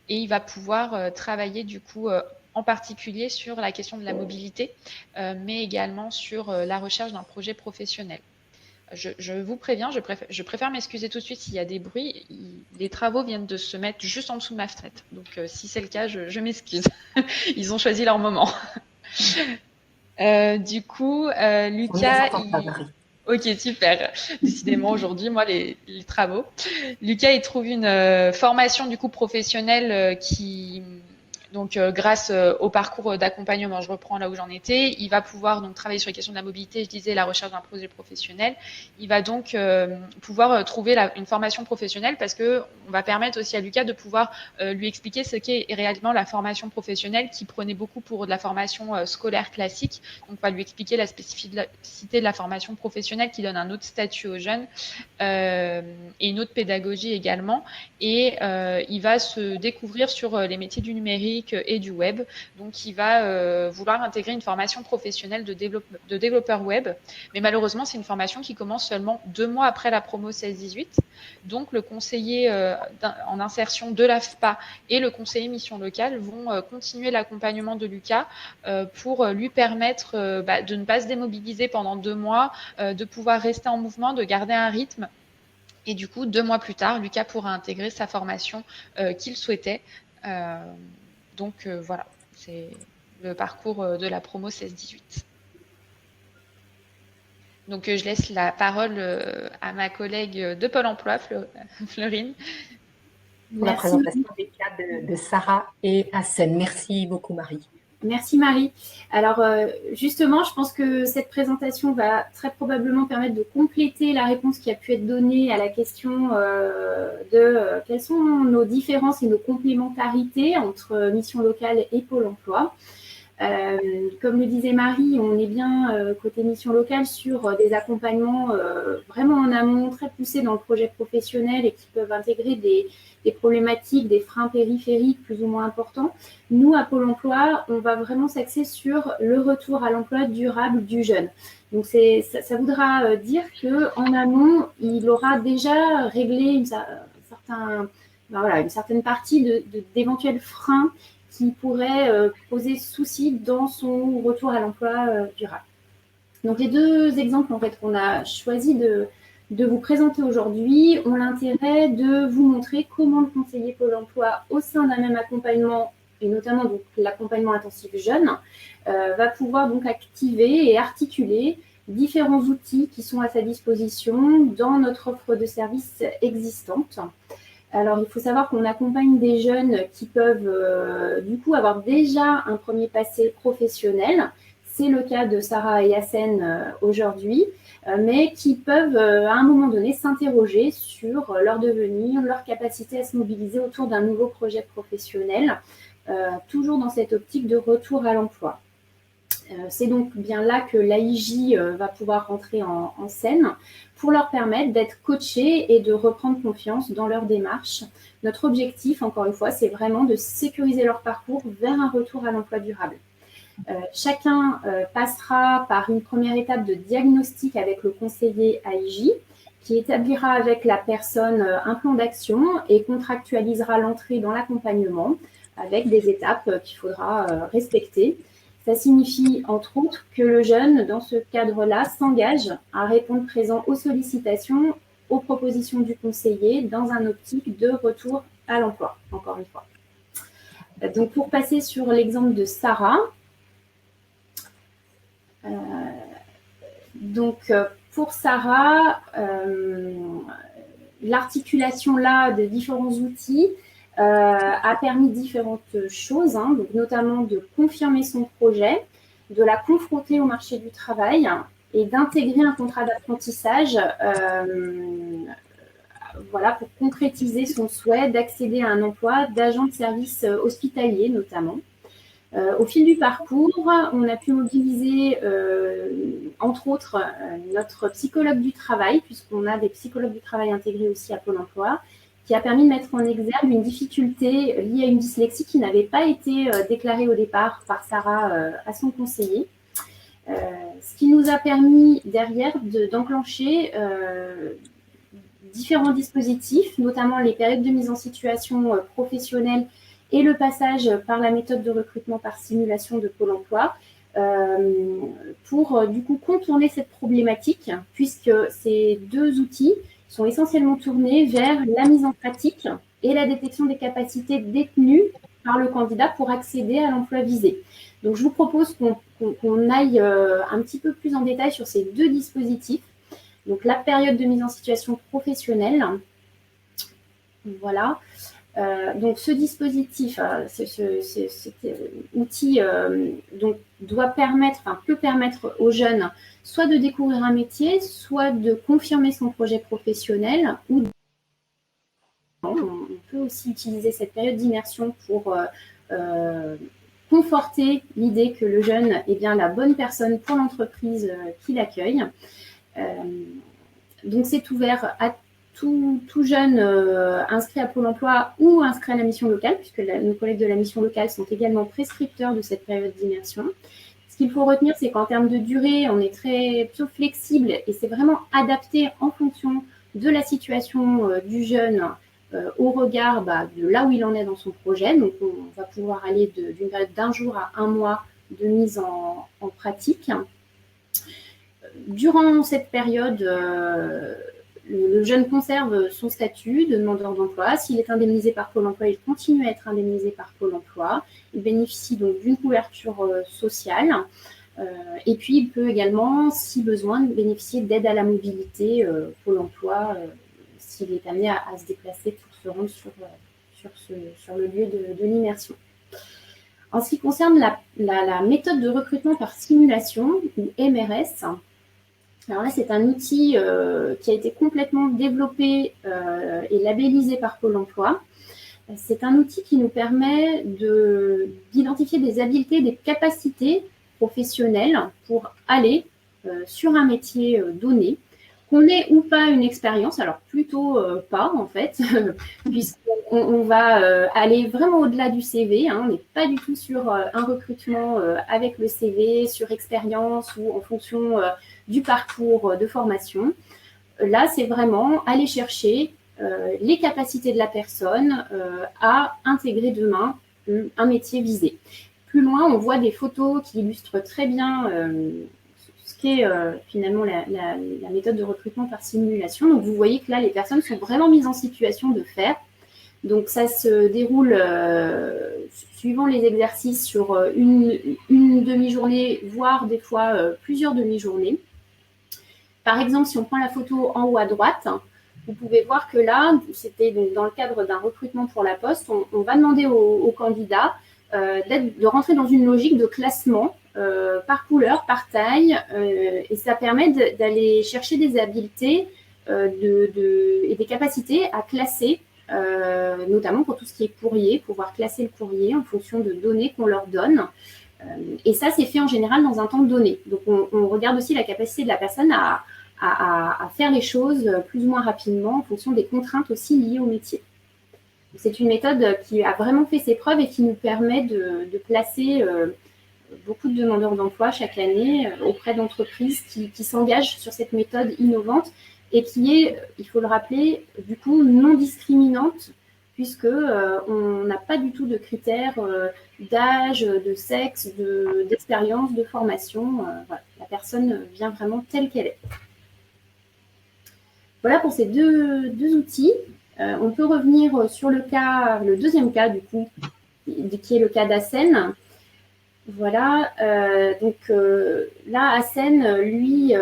et il va pouvoir travailler du coup en particulier sur la question de la mobilité, mais également sur la recherche d'un projet professionnel. Je vous préviens, je préfère m'excuser tout de suite s'il y a des bruits. Les travaux viennent de se mettre juste en dessous de ma fenêtre. Donc si c'est le cas, je m'excuse. Ils ont choisi leur moment. Du coup, Lucas... Ok, super. Décidément, aujourd'hui, moi, les travaux. Lucas, il trouve une formation du coup professionnelle qui... Donc, grâce au parcours d'accompagnement, je reprends là où j'en étais, il va pouvoir donc travailler sur les questions de la mobilité, je disais, la recherche d'un projet professionnel. Il va donc pouvoir trouver une formation professionnelle, parce que on va permettre aussi à Lucas de pouvoir lui expliquer ce qu'est réellement la formation professionnelle, qui prenait beaucoup pour de la formation scolaire classique. Donc, on va lui expliquer la spécificité de la formation professionnelle qui donne un autre statut aux jeunes et une autre pédagogie également. Et il va se découvrir sur les métiers du numérique et du web. Donc, il va vouloir intégrer une formation professionnelle de développeur web. Mais malheureusement, c'est une formation qui commence seulement 2 mois après la promo 16-18. Donc, le conseiller en insertion de l'AFPA et le conseiller mission locale vont continuer l'accompagnement de Lucas pour lui permettre de ne pas se démobiliser pendant 2 mois, de pouvoir rester en mouvement, de garder un rythme. Et du coup, 2 mois plus tard, Lucas pourra intégrer sa formation qu'il souhaitait. Donc voilà, c'est le parcours de la promo 16-18. Donc je laisse la parole à ma collègue de Pôle emploi, Florine. Pour la présentation des cas de Sarah et Hassen. Merci beaucoup, Marie. Merci Marie. Alors justement, je pense que cette présentation va très probablement permettre de compléter la réponse qui a pu être donnée à la question de quelles sont nos différences et nos complémentarités entre mission locale et Pôle emploi. Comme le disait Marie, on est bien côté mission locale sur des accompagnements vraiment en amont, très poussés dans le projet professionnel et qui peuvent intégrer des problématiques, des freins périphériques plus ou moins importants. Nous, à Pôle emploi, on va vraiment s'axer sur le retour à l'emploi durable du jeune. Donc, ça voudra dire qu'en amont, il aura déjà réglé une certaine partie d'éventuels freins qui pourraient poser souci dans son retour à l'emploi durable. Donc, les 2 exemples en fait, qu'on a choisi de vous présenter aujourd'hui ont l'intérêt de vous montrer comment le conseiller Pôle emploi au sein d'un même accompagnement, et notamment donc l'accompagnement intensif jeune, va pouvoir donc activer et articuler différents outils qui sont à sa disposition dans notre offre de services existante. Alors, il faut savoir qu'on accompagne des jeunes qui peuvent du coup avoir déjà un premier passé professionnel. C'est le cas de Sarah et Hassen aujourd'hui, mais qui peuvent à un moment donné s'interroger sur leur devenir, leur capacité à se mobiliser autour d'un nouveau projet professionnel, toujours dans cette optique de retour à l'emploi. C'est donc bien là que l'AIJ va pouvoir rentrer en scène pour leur permettre d'être coachés et de reprendre confiance dans leur démarche. Notre objectif, encore une fois, c'est vraiment de sécuriser leur parcours vers un retour à l'emploi durable. Chacun passera par une première étape de diagnostic avec le conseiller AIJ qui établira avec la personne un plan d'action et contractualisera l'entrée dans l'accompagnement avec des étapes qu'il faudra respecter. Ça signifie, entre autres, que le jeune, dans ce cadre-là, s'engage à répondre présent aux sollicitations, aux propositions du conseiller dans un optique de retour à l'emploi, encore une fois. Donc, pour passer sur l'exemple de Sarah, pour Sarah, l'articulation là de différents outils a permis différentes choses, donc notamment de confirmer son projet, de la confronter au marché du travail et d'intégrer un contrat d'apprentissage pour concrétiser son souhait d'accéder à un emploi d'agent de service hospitalier notamment. Au fil du parcours, on a pu mobiliser, entre autres, notre psychologue du travail, puisqu'on a des psychologues du travail intégrés aussi à Pôle emploi, qui a permis de mettre en exergue une difficulté liée à une dyslexie qui n'avait pas été déclarée au départ par Sarah à son conseiller. Ce qui nous a permis derrière d'enclencher différents dispositifs, notamment les périodes de mise en situation professionnelle et le passage par la méthode de recrutement par simulation de Pôle emploi pour du coup contourner cette problématique, puisque ces deux outils sont essentiellement tournés vers la mise en pratique et la détection des capacités détenues par le candidat pour accéder à l'emploi visé. Donc, je vous propose qu'on aille un petit peu plus en détail sur ces deux dispositifs. Donc, la période de mise en situation professionnelle. Voilà. Donc, ce dispositif, cet outil peut permettre aux jeunes soit de découvrir un métier, soit de confirmer son projet professionnel. Ou on peut aussi utiliser cette période d'immersion pour conforter l'idée que le jeune est bien la bonne personne pour l'entreprise qui l'accueille. Donc, c'est ouvert à tout jeune inscrit à Pôle emploi ou inscrit à la mission locale, puisque nos collègues de la mission locale sont également prescripteurs de cette période d'immersion. Ce qu'il faut retenir, c'est qu'en termes de durée, on est plutôt flexible et c'est vraiment adapté en fonction de la situation du jeune au regard de là où il en est dans son projet. Donc, on va pouvoir aller d'une période d'1 jour à 1 mois de mise en pratique. Durant cette période, le jeune conserve son statut de demandeur d'emploi. S'il est indemnisé par Pôle emploi, il continue à être indemnisé par Pôle emploi. Il bénéficie donc d'une couverture sociale. Et puis, il peut également, si besoin, bénéficier d'aide à la mobilité Pôle emploi s'il est amené à se déplacer pour se rendre sur le lieu de l'immersion. En ce qui concerne la méthode de recrutement par simulation, ou MRS, alors là, c'est un outil qui a été complètement développé et labellisé par Pôle emploi. C'est un outil qui nous permet d'identifier des habiletés, des capacités professionnelles pour aller sur un métier donné, qu'on ait ou pas une expérience, alors plutôt pas en fait, puisqu'on va aller vraiment au-delà du CV, on n'est pas du tout sur un recrutement avec le CV, sur expérience ou en fonction du parcours de formation. Là, c'est vraiment aller chercher les capacités de la personne à intégrer demain un métier visé. Plus loin, on voit des photos qui illustrent très bien ce qu'est finalement la méthode de recrutement par simulation. Donc, vous voyez que là, les personnes sont vraiment mises en situation de faire. Donc, ça se déroule suivant les exercices sur une demi-journée, voire des fois plusieurs demi-journées. Par exemple, si on prend la photo en haut à droite, vous pouvez voir que là, c'était donc dans le cadre d'un recrutement pour la Poste, on va demander aux candidats de rentrer dans une logique de classement par couleur, par taille, et ça permet d'aller chercher des habiletés et des capacités à classer, notamment pour tout ce qui est courrier, pouvoir classer le courrier en fonction de données qu'on leur donne. Et ça, c'est fait en général dans un temps donné. Donc, on regarde aussi la capacité de la personne à faire les choses plus ou moins rapidement en fonction des contraintes aussi liées au métier. C'est une méthode qui a vraiment fait ses preuves et qui nous permet de placer beaucoup de demandeurs d'emploi chaque année auprès d'entreprises qui s'engagent sur cette méthode innovante et qui est, il faut le rappeler, du coup non discriminante puisque on n'a pas du tout de critères d'âge, de sexe, d'expérience, de formation. Voilà. La personne vient vraiment telle qu'elle est. Voilà pour ces deux outils. On peut revenir sur le deuxième cas du coup, qui est le cas d'Assen. Voilà, là, Assen, lui,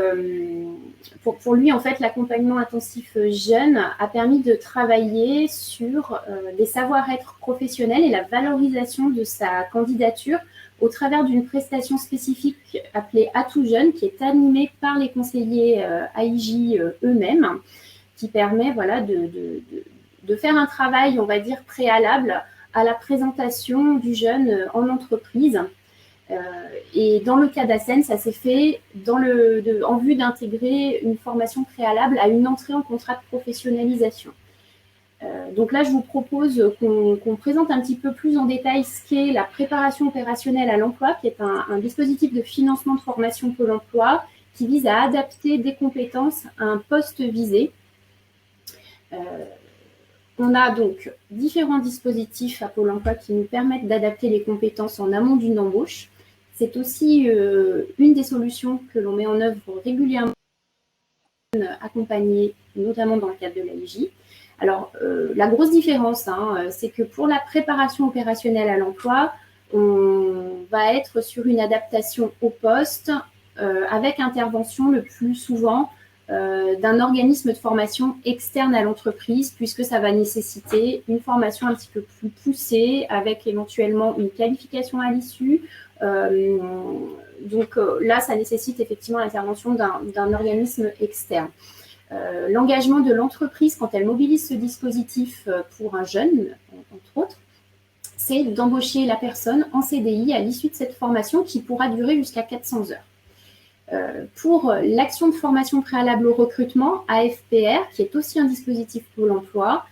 pour lui, en fait, l'accompagnement intensif jeune a permis de travailler sur les savoir-être professionnels et la valorisation de sa candidature au travers d'une prestation spécifique appelée Atout Jeune, qui est animée par les conseillers AIJ eux-mêmes, qui permet voilà, de faire un travail, on va dire, préalable à la présentation du jeune en entreprise. Et dans le cas d'Assen, ça s'est fait en vue d'intégrer une formation préalable à une entrée en contrat de professionnalisation. Donc là, je vous propose qu'on présente un petit peu plus en détail ce qu'est la préparation opérationnelle à l'emploi, qui est un dispositif de financement de formation Pôle emploi qui vise à adapter des compétences à un poste visé. On a donc différents dispositifs à Pôle emploi qui nous permettent d'adapter les compétences en amont d'une embauche. C'est aussi une des solutions que l'on met en œuvre régulièrement, accompagnées notamment dans le cadre de l'AIJ. Alors, la grosse différence, c'est que pour la préparation opérationnelle à l'emploi, on va être sur une adaptation au poste avec intervention le plus souvent d'un organisme de formation externe à l'entreprise, puisque ça va nécessiter une formation un petit peu plus poussée, avec éventuellement une qualification à l'issue. Donc là, ça nécessite effectivement l'intervention d'un organisme externe. L'engagement de l'entreprise, quand elle mobilise ce dispositif pour un jeune, entre autres, c'est d'embaucher la personne en CDI à l'issue de cette formation qui pourra durer jusqu'à 400 heures. Pour l'action de formation préalable au recrutement, AFPR, qui est aussi un dispositif Pôle emploi,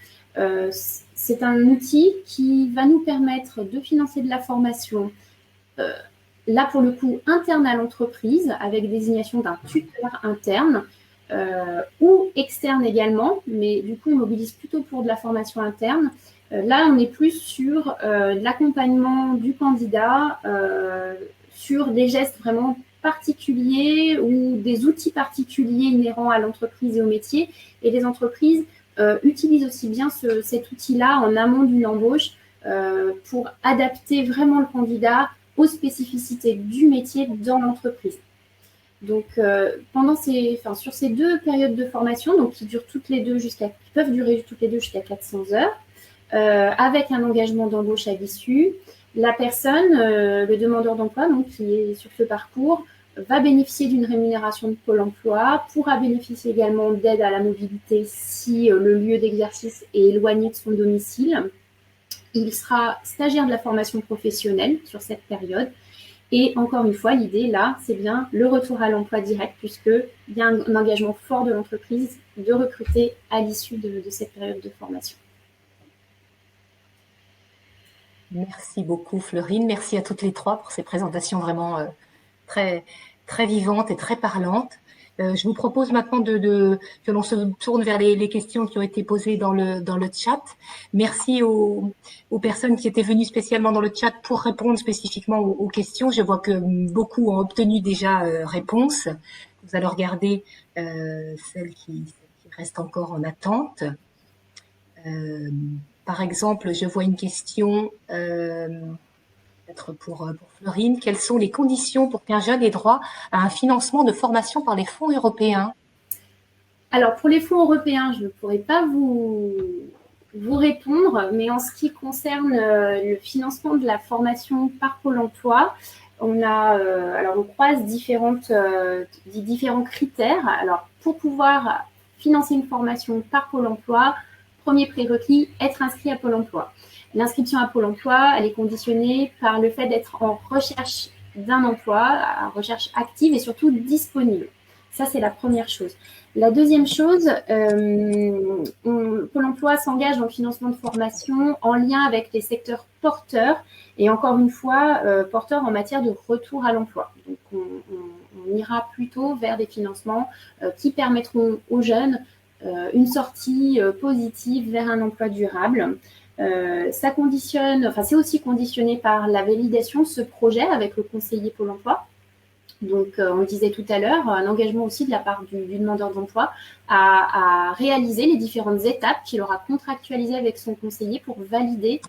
c'est un outil qui va nous permettre de financer de la formation, là pour le coup interne à l'entreprise, avec désignation d'un tuteur interne, ou externe également, mais du coup on mobilise plutôt pour de la formation interne. Là on est plus sur l'accompagnement du candidat sur des gestes vraiment particuliers ou des outils particuliers inhérents à l'entreprise et au métier. Et les entreprises utilisent aussi bien cet outil-là en amont d'une embauche pour adapter vraiment le candidat aux spécificités du métier dans l'entreprise. Donc, sur ces deux périodes de formation, donc qui durent qui peuvent durer toutes les deux jusqu'à 400 heures, avec un engagement d'embauche à l'issue, la personne, le demandeur d'emploi, donc qui est sur ce parcours, va bénéficier d'une rémunération de Pôle emploi, pourra bénéficier également d'aide à la mobilité si le lieu d'exercice est éloigné de son domicile. Il sera stagiaire de la formation professionnelle sur cette période. Et encore une fois, l'idée là, c'est bien le retour à l'emploi direct, puisqu'il y a un engagement fort de l'entreprise de recruter à l'issue de cette période de formation. Merci beaucoup Fleurine, merci à toutes les trois pour ces présentations vraiment très, très vivantes et très parlantes. Je vous propose maintenant que l'on se tourne vers les questions qui ont été posées dans le chat. Merci aux personnes qui étaient venues spécialement dans le chat pour répondre spécifiquement aux questions. Je vois que beaucoup ont obtenu déjà réponse. Vous allez regarder celles qui restent encore en attente. Par exemple, je vois une question peut-être pour Fleurine. Quelles sont les conditions pour qu'un jeune ait droit à un financement de formation par les fonds européens? Alors, pour les fonds européens, je ne pourrais pas vous répondre, mais en ce qui concerne le financement de la formation par Pôle emploi, on croise différents critères. Alors, pour pouvoir financer une formation par Pôle emploi, premier prérequis, être inscrit à Pôle emploi. L'inscription à Pôle emploi, elle est conditionnée par le fait d'être en recherche d'un emploi, à recherche active et surtout disponible. Ça, c'est la première chose. La deuxième chose, Pôle emploi s'engage dans le financement de formation en lien avec les secteurs porteurs et encore une fois, porteurs en matière de retour à l'emploi. Donc, on ira plutôt vers des financements qui permettront aux jeunes une sortie positive vers un emploi durable. Ça conditionne, enfin, c'est aussi conditionné par la validation de ce projet avec le conseiller Pôle emploi. Donc, on le disait tout à l'heure, un engagement aussi de la part du demandeur d'emploi à réaliser les différentes étapes qu'il aura contractualisées avec son conseiller pour valider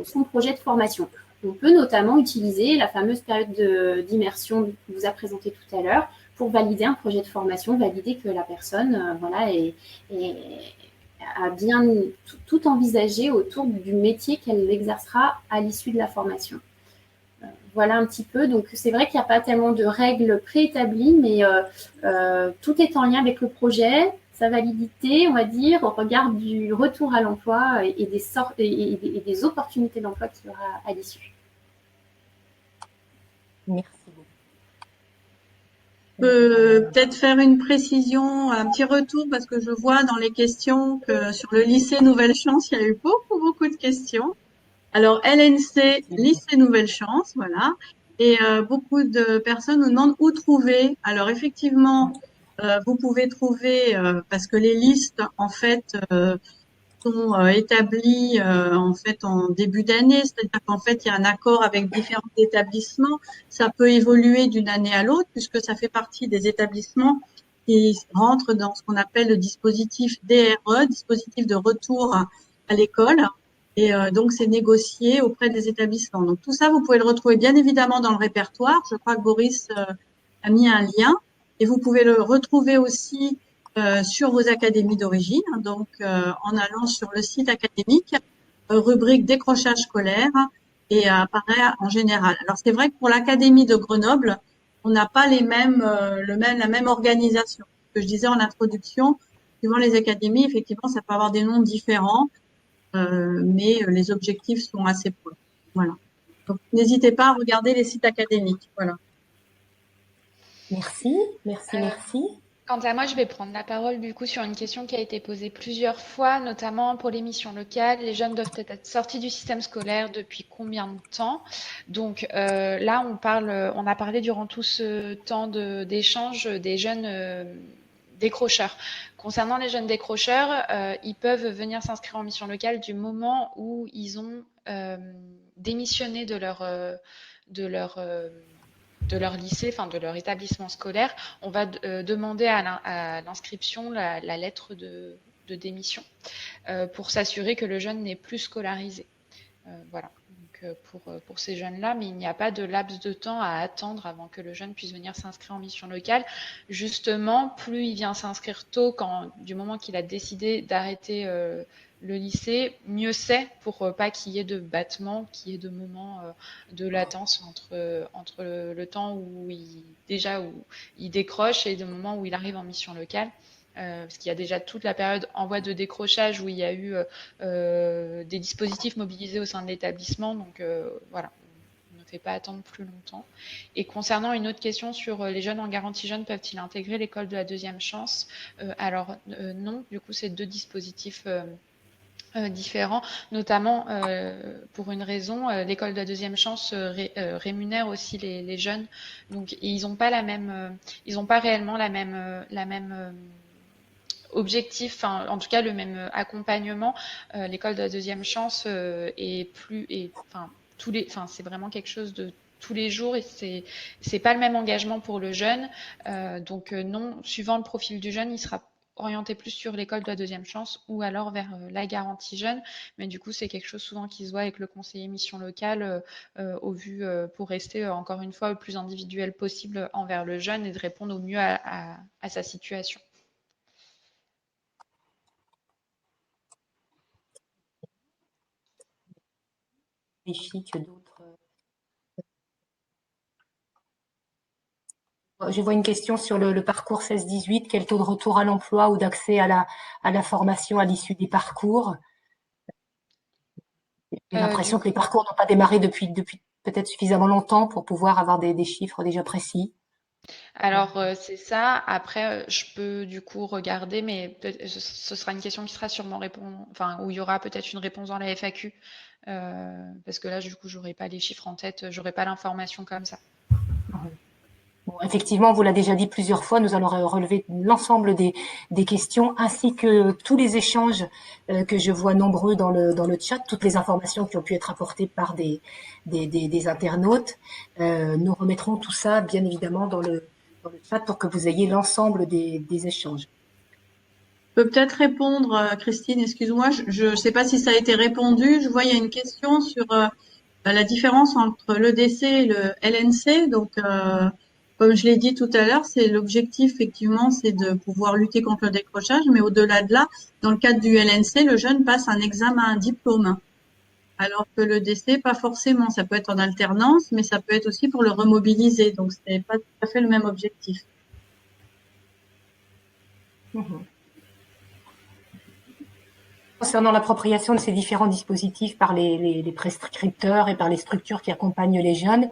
son projet de formation. On peut notamment utiliser la fameuse période d'immersion qu'on vous a présentée tout à l'heure pour valider un projet de formation, valider que la personne a bien tout envisagé autour du métier qu'elle exercera à l'issue de la formation. Voilà un petit peu. Donc, c'est vrai qu'il n'y a pas tellement de règles préétablies, mais tout est en lien avec le projet, sa validité, on va dire, au regard du retour à l'emploi et des opportunités d'emploi qu'il y aura à l'issue. Merci beaucoup. Peut-être faire une précision, un petit retour, parce que je vois dans les questions que sur le lycée Nouvelle Chance, il y a eu beaucoup de questions. Alors, LNC, lycée Nouvelle Chance, voilà. Et beaucoup de personnes nous demandent où trouver. Alors, effectivement, vous pouvez trouver, parce que les listes, en fait, sont établies en fait en début d'année, c'est-à-dire qu'en fait il y a un accord avec différents établissements. Ça peut évoluer d'une année à l'autre puisque ça fait partie des établissements qui rentrent dans ce qu'on appelle le dispositif DRE, dispositif de retour à l'école. Et donc c'est négocié auprès des établissements. Donc tout ça, vous pouvez le retrouver bien évidemment dans le répertoire. Je crois que Boris a mis un lien. Et vous pouvez le retrouver aussi sur vos académies d'origine, donc en allant sur le site académique, rubrique décrochage scolaire, et apparaît en général. Alors c'est vrai que pour l'académie de Grenoble, on n'a pas la même organisation. Ce que je disais en introduction, suivant les académies, effectivement, ça peut avoir des noms différents, mais les objectifs sont assez proches. Voilà. Donc n'hésitez pas à regarder les sites académiques. Voilà. Merci. Quant à moi, je vais prendre la parole du coup sur une question qui a été posée plusieurs fois, notamment pour les missions locales. Les jeunes doivent être sortis du système scolaire depuis combien de temps? Donc là, on a parlé durant tout ce temps d'échange des jeunes décrocheurs. Concernant les jeunes décrocheurs, ils peuvent venir s'inscrire en mission locale du moment où ils ont démissionné de leur lycée, enfin de leur établissement scolaire. On va demander à l'inscription la lettre de démission pour s'assurer que le jeune n'est plus scolarisé. Voilà. Donc, pour ces jeunes-là, mais il n'y a pas de laps de temps à attendre avant que le jeune puisse venir s'inscrire en mission locale. Justement, plus il vient s'inscrire tôt, du moment qu'il a décidé d'arrêter le lycée, mieux c'est pour pas qu'il y ait de battements, qu'il y ait de moments de latence entre le temps où il décroche et le moment où il arrive en mission locale. Parce qu'il y a déjà toute la période en voie de décrochage où il y a eu des dispositifs mobilisés au sein de l'établissement. Donc voilà, on ne fait pas attendre plus longtemps. Et concernant une autre question sur les jeunes en garantie jeunes, peuvent-ils intégrer l'école de la deuxième chance? Alors non, du coup c'est deux dispositifs différents, notamment pour une raison, l'école de la deuxième chance rémunère aussi les jeunes, donc ils n'ont pas ils n'ont pas réellement la même objectif, en tout cas le même accompagnement. L'école de la deuxième chance c'est vraiment quelque chose de tous les jours et c'est pas le même engagement pour le jeune. Donc non, suivant le profil du jeune, il sera orienté plus sur l'école de la deuxième chance ou alors vers la garantie jeune. Mais du coup, c'est quelque chose souvent qui se voit avec le conseiller mission locale pour rester encore une fois le plus individuel possible envers le jeune et de répondre au mieux à sa situation. Que d'autres. Je vois une question sur le parcours 16-18. Quel taux de retour à l'emploi ou d'accès à la formation à l'issue des parcours? J'ai l'impression que les parcours n'ont pas démarré depuis peut-être suffisamment longtemps pour pouvoir avoir des chiffres déjà précis? Alors, c'est ça. Après, je peux du coup regarder, mais ce sera une question qui sera sûrement enfin, où il y aura peut-être une réponse dans la FAQ. Parce que là, du coup, j'aurai pas les chiffres en tête, j'aurai pas l'information comme ça. Bon, effectivement, on vous l'a déjà dit plusieurs fois, nous allons relever l'ensemble des questions ainsi que tous les échanges que je vois nombreux dans le chat, toutes les informations qui ont pu être apportées par des internautes. Nous remettrons tout ça, bien évidemment, dans le chat pour que vous ayez l'ensemble des échanges. Je peux peut-être répondre, Christine, excuse-moi, je ne sais pas si ça a été répondu. Je vois, il y a une question sur la différence entre l'EDC et le LNC. Donc, comme je l'ai dit tout à l'heure, c'est l'objectif, effectivement, c'est de pouvoir lutter contre le décrochage. Mais au-delà de là, dans le cadre du LNC, le jeune passe un examen, un diplôme. Alors que l'EDC, pas forcément. Ça peut être en alternance, mais ça peut être aussi pour le remobiliser. Donc, ce n'est pas tout à fait le même objectif. Concernant l'appropriation de ces différents dispositifs par les prescripteurs et par les structures qui accompagnent les jeunes,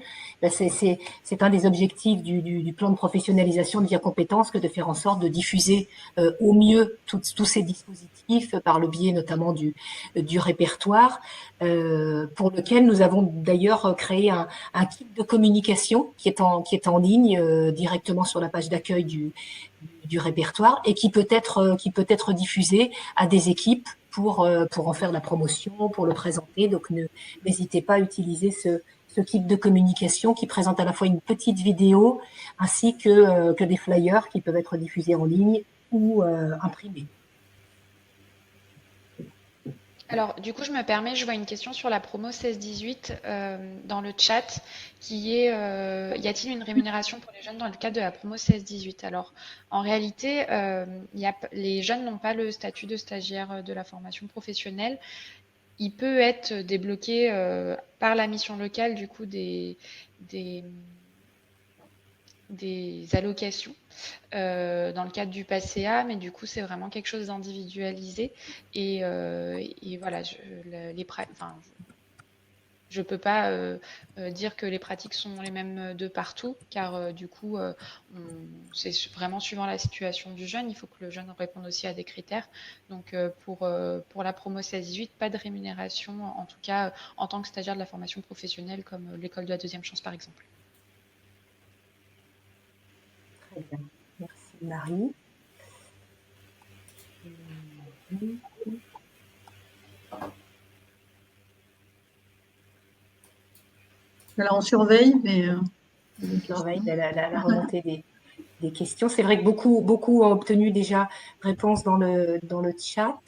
c'est un des objectifs du plan de professionnalisation de Via Compétences que de faire en sorte de diffuser au mieux tous ces dispositifs par le biais notamment du répertoire, pour lequel nous avons d'ailleurs créé un kit de communication qui est en ligne directement sur la page d'accueil du répertoire et qui peut être diffusé à des équipes pour en faire la promotion, pour le présenter. Donc n'hésitez pas à utiliser ce kit de communication qui présente à la fois une petite vidéo ainsi que des flyers qui peuvent être diffusés en ligne ou imprimés. Alors, du coup, je me permets, je vois une question sur la promo 16-18 dans le chat qui est y a-t-il une rémunération pour les jeunes dans le cadre de la promo 16-18? Alors, en réalité, les jeunes n'ont pas le statut de stagiaire de la formation professionnelle. Il peut être débloqué par la mission locale, du coup, des allocations dans le cadre du PACEA, mais du coup c'est vraiment quelque chose d'individualisé et voilà, je peux pas dire que les pratiques sont les mêmes de partout, car du coup c'est vraiment suivant la situation du jeune. Il faut que le jeune réponde aussi à des critères. Donc pour la promo 16-18, pas de rémunération, en tout cas en tant que stagiaire de la formation professionnelle comme l'école de la deuxième chance par exemple. Très bien. Merci Marie. Alors, on surveille, mais... On surveille la remontée des questions. C'est vrai que beaucoup ont obtenu déjà réponse dans le chat.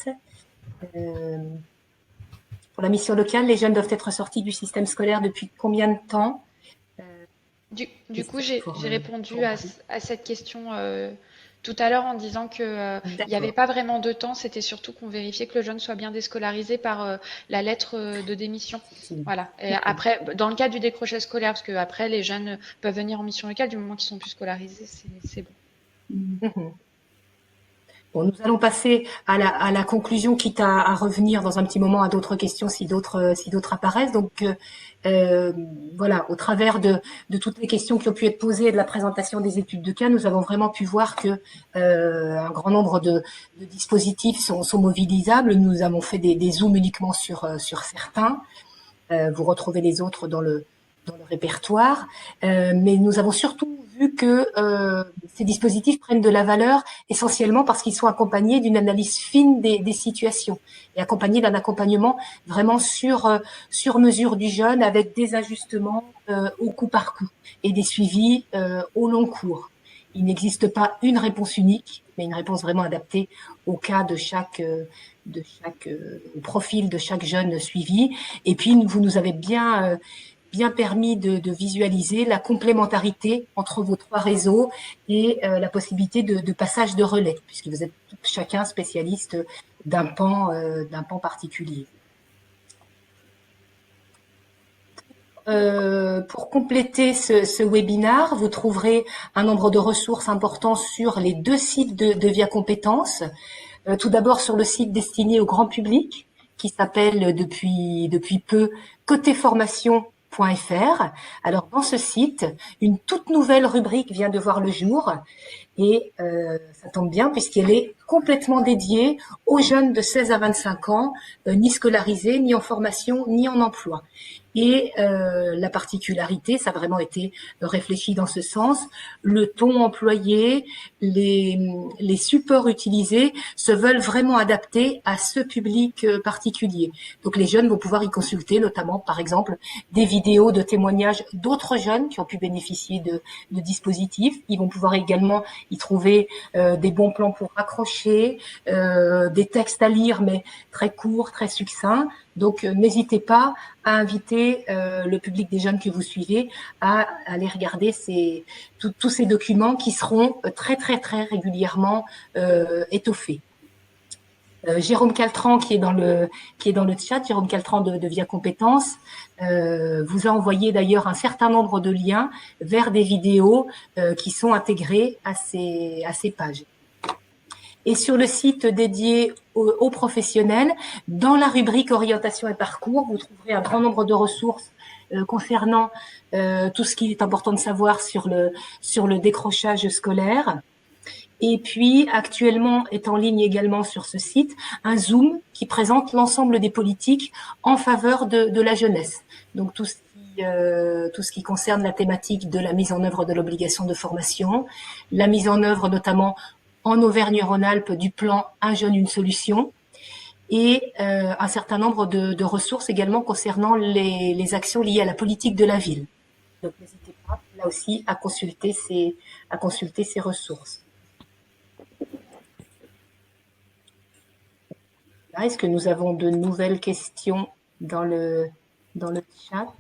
Pour la mission locale, les jeunes doivent être sortis du système scolaire depuis combien de temps? Du coup, j'ai répondu à cette question tout à l'heure en disant que il n'y avait pas vraiment de temps, c'était surtout qu'on vérifiait que le jeune soit bien déscolarisé par la lettre de démission. Voilà. Et après, dans le cas du décrochage scolaire, parce que après les jeunes peuvent venir en mission locale du moment qu'ils sont plus scolarisés, c'est bon. Bon, nous allons passer à la conclusion, quitte à revenir dans un petit moment à d'autres questions si d'autres apparaissent. Donc voilà, au travers de toutes les questions qui ont pu être posées et de la présentation des études de cas, nous avons vraiment pu voir que un grand nombre de dispositifs sont mobilisables. Nous avons fait des zooms uniquement sur certains. Vous retrouvez les autres dans le répertoire, mais nous avons surtout vu que ces dispositifs prennent de la valeur essentiellement parce qu'ils sont accompagnés d'une analyse fine des situations et accompagnés d'un accompagnement vraiment sur mesure du jeune avec des ajustements au coup par coup et des suivis au long cours. Il n'existe pas une réponse unique, mais une réponse vraiment adaptée au cas de chaque au profil de chaque jeune suivi. Et puis vous nous avez bien permis de visualiser la complémentarité entre vos trois réseaux et la possibilité de passage de relais, puisque vous êtes chacun spécialiste d'un pan particulier. Pour compléter ce webinaire, vous trouverez un nombre de ressources importants sur les deux sites de Via Compétences. Tout d'abord sur le site destiné au grand public, qui s'appelle depuis peu cotéformation.fr, Alors, dans ce site, une toute nouvelle rubrique vient de voir le jour et ça tombe bien puisqu'elle est complètement dédiée aux jeunes de 16 à 25 ans, ni scolarisés, ni en formation, ni en emploi. Et la particularité, ça a vraiment été réfléchi dans ce sens, le ton employé, les supports utilisés se veulent vraiment adapter à ce public particulier. Donc les jeunes vont pouvoir y consulter notamment, par exemple, des vidéos de témoignages d'autres jeunes qui ont pu bénéficier de dispositifs. Ils vont pouvoir également y trouver des bons plans pour raccrocher, des textes à lire mais très courts, très succincts. Donc n'hésitez pas à inviter le public des jeunes que vous suivez à aller regarder tous ces documents qui seront très régulièrement étoffés. Jérôme Caltran qui est dans le chat, Jérôme Caltran de Via Compétences, vous a envoyé d'ailleurs un certain nombre de liens vers des vidéos qui sont intégrées à ces pages. Et sur le site dédié aux professionnels, dans la rubrique orientation et parcours, vous trouverez un grand nombre de ressources concernant tout ce qu'il est important de savoir sur le décrochage scolaire. Et puis, actuellement, est en ligne également sur ce site un Zoom qui présente l'ensemble des politiques en faveur de la jeunesse. Donc, tout ce qui concerne la thématique de la mise en œuvre de l'obligation de formation, la mise en œuvre notamment en Auvergne-Rhône-Alpes du plan Un jeune, une solution, et un certain nombre de ressources également concernant les actions liées à la politique de la ville. Donc, n'hésitez pas, là aussi, à consulter ces ressources. Est-ce que nous avons de nouvelles questions dans le chat?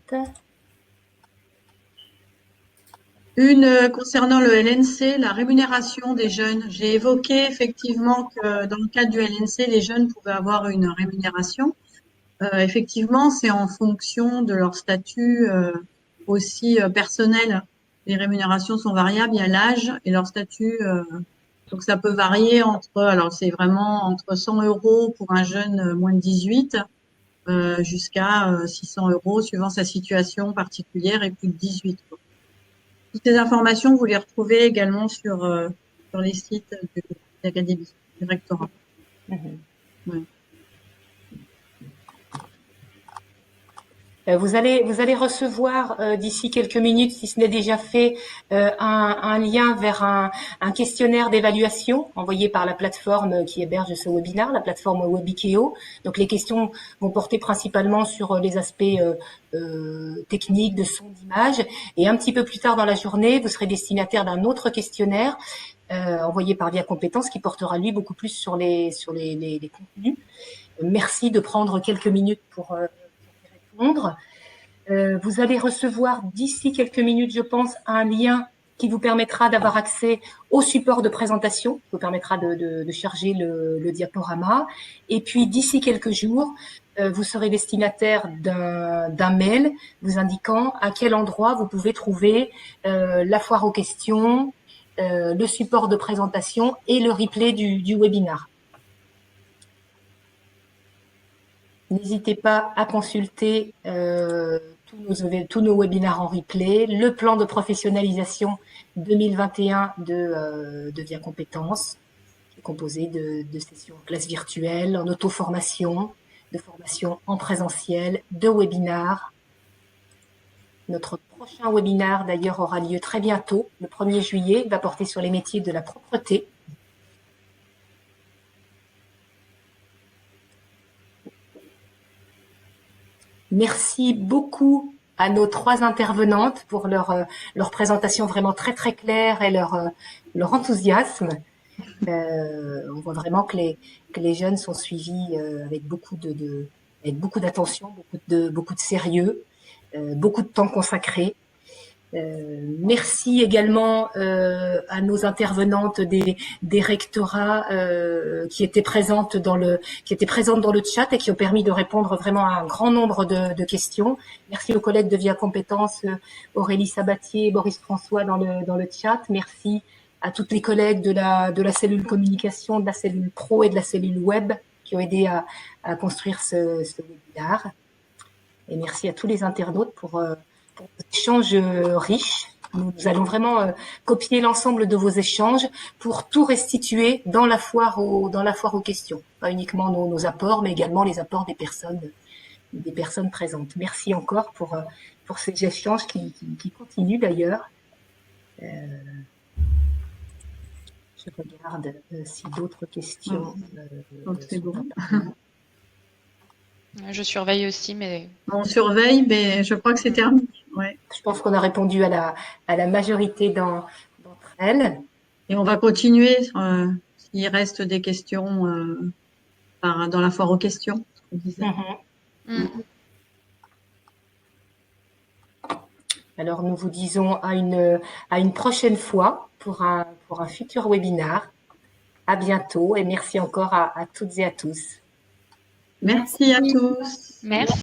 Une concernant le LNC, la rémunération des jeunes. J'ai évoqué effectivement que dans le cadre du LNC, les jeunes pouvaient avoir une rémunération. Effectivement, c'est en fonction de leur statut aussi personnel. Les rémunérations sont variables, il y a l'âge et leur statut. Donc ça peut varier alors c'est vraiment entre 100 € pour un jeune moins de 18 jusqu'à 600 € suivant sa situation particulière et plus de 18. Toutes ces informations, vous les retrouvez également sur les sites de l'Académie, du rectorat. Ouais. Vous allez recevoir d'ici quelques minutes, si ce n'est déjà fait, un lien vers un questionnaire d'évaluation envoyé par la plateforme qui héberge ce webinaire, la plateforme Webikeo. Donc les questions vont porter principalement sur les aspects techniques, de son, d'image. Et un petit peu plus tard dans la journée, vous serez destinataire d'un autre questionnaire envoyé par Via Compétences qui portera lui beaucoup plus sur les contenus. Merci de prendre quelques minutes pour répondre. Vous allez recevoir d'ici quelques minutes, je pense, un lien qui vous permettra d'avoir accès au support de présentation, qui vous permettra de charger le diaporama. Et puis, d'ici quelques jours, vous serez destinataire d'un mail vous indiquant à quel endroit vous pouvez trouver la foire aux questions, le support de présentation et le replay du webinaire. N'hésitez pas à consulter tous nos webinaires en replay, le plan de professionnalisation 2021 de Via Compétences, qui est composé de sessions en classe virtuelle, en auto-formation, de formation en présentiel, de webinaires. Notre prochain webinaire, d'ailleurs, aura lieu très bientôt, le 1er juillet, il va porter sur les métiers de la propreté. Merci beaucoup à nos 3 intervenantes pour leur présentation vraiment très claire et leur enthousiasme. On voit vraiment que les jeunes sont suivis avec beaucoup d'attention, beaucoup de sérieux, beaucoup de temps consacré. Merci également à nos intervenantes des rectorats qui étaient présentes dans le chat et qui ont permis de répondre vraiment à un grand nombre de questions. Merci aux collègues de Via Compétences, Aurélie Sabatier, Boris François dans le chat. Merci à toutes les collègues de la cellule communication, de la cellule pro et de la cellule web qui ont aidé à construire ce webinaire. Et merci à tous les internautes pour vos échanges riches. Nous allons vraiment copier l'ensemble de vos échanges pour tout restituer dans la foire aux questions. Pas uniquement nos apports, mais également les apports des personnes présentes. Merci encore pour ces échanges qui continuent d'ailleurs. Je regarde si d'autres questions. C'est bon. Je surveille aussi, mais On surveille, mais je crois que c'est terminé. Ouais. Je pense qu'on a répondu à la majorité d'entre elles. Et on va continuer s'il reste des questions dans la foire aux questions. Ce qu'on disait. Alors, nous vous disons à une prochaine fois pour un futur webinaire. À bientôt et merci encore à toutes et à tous. Merci à tous. merci.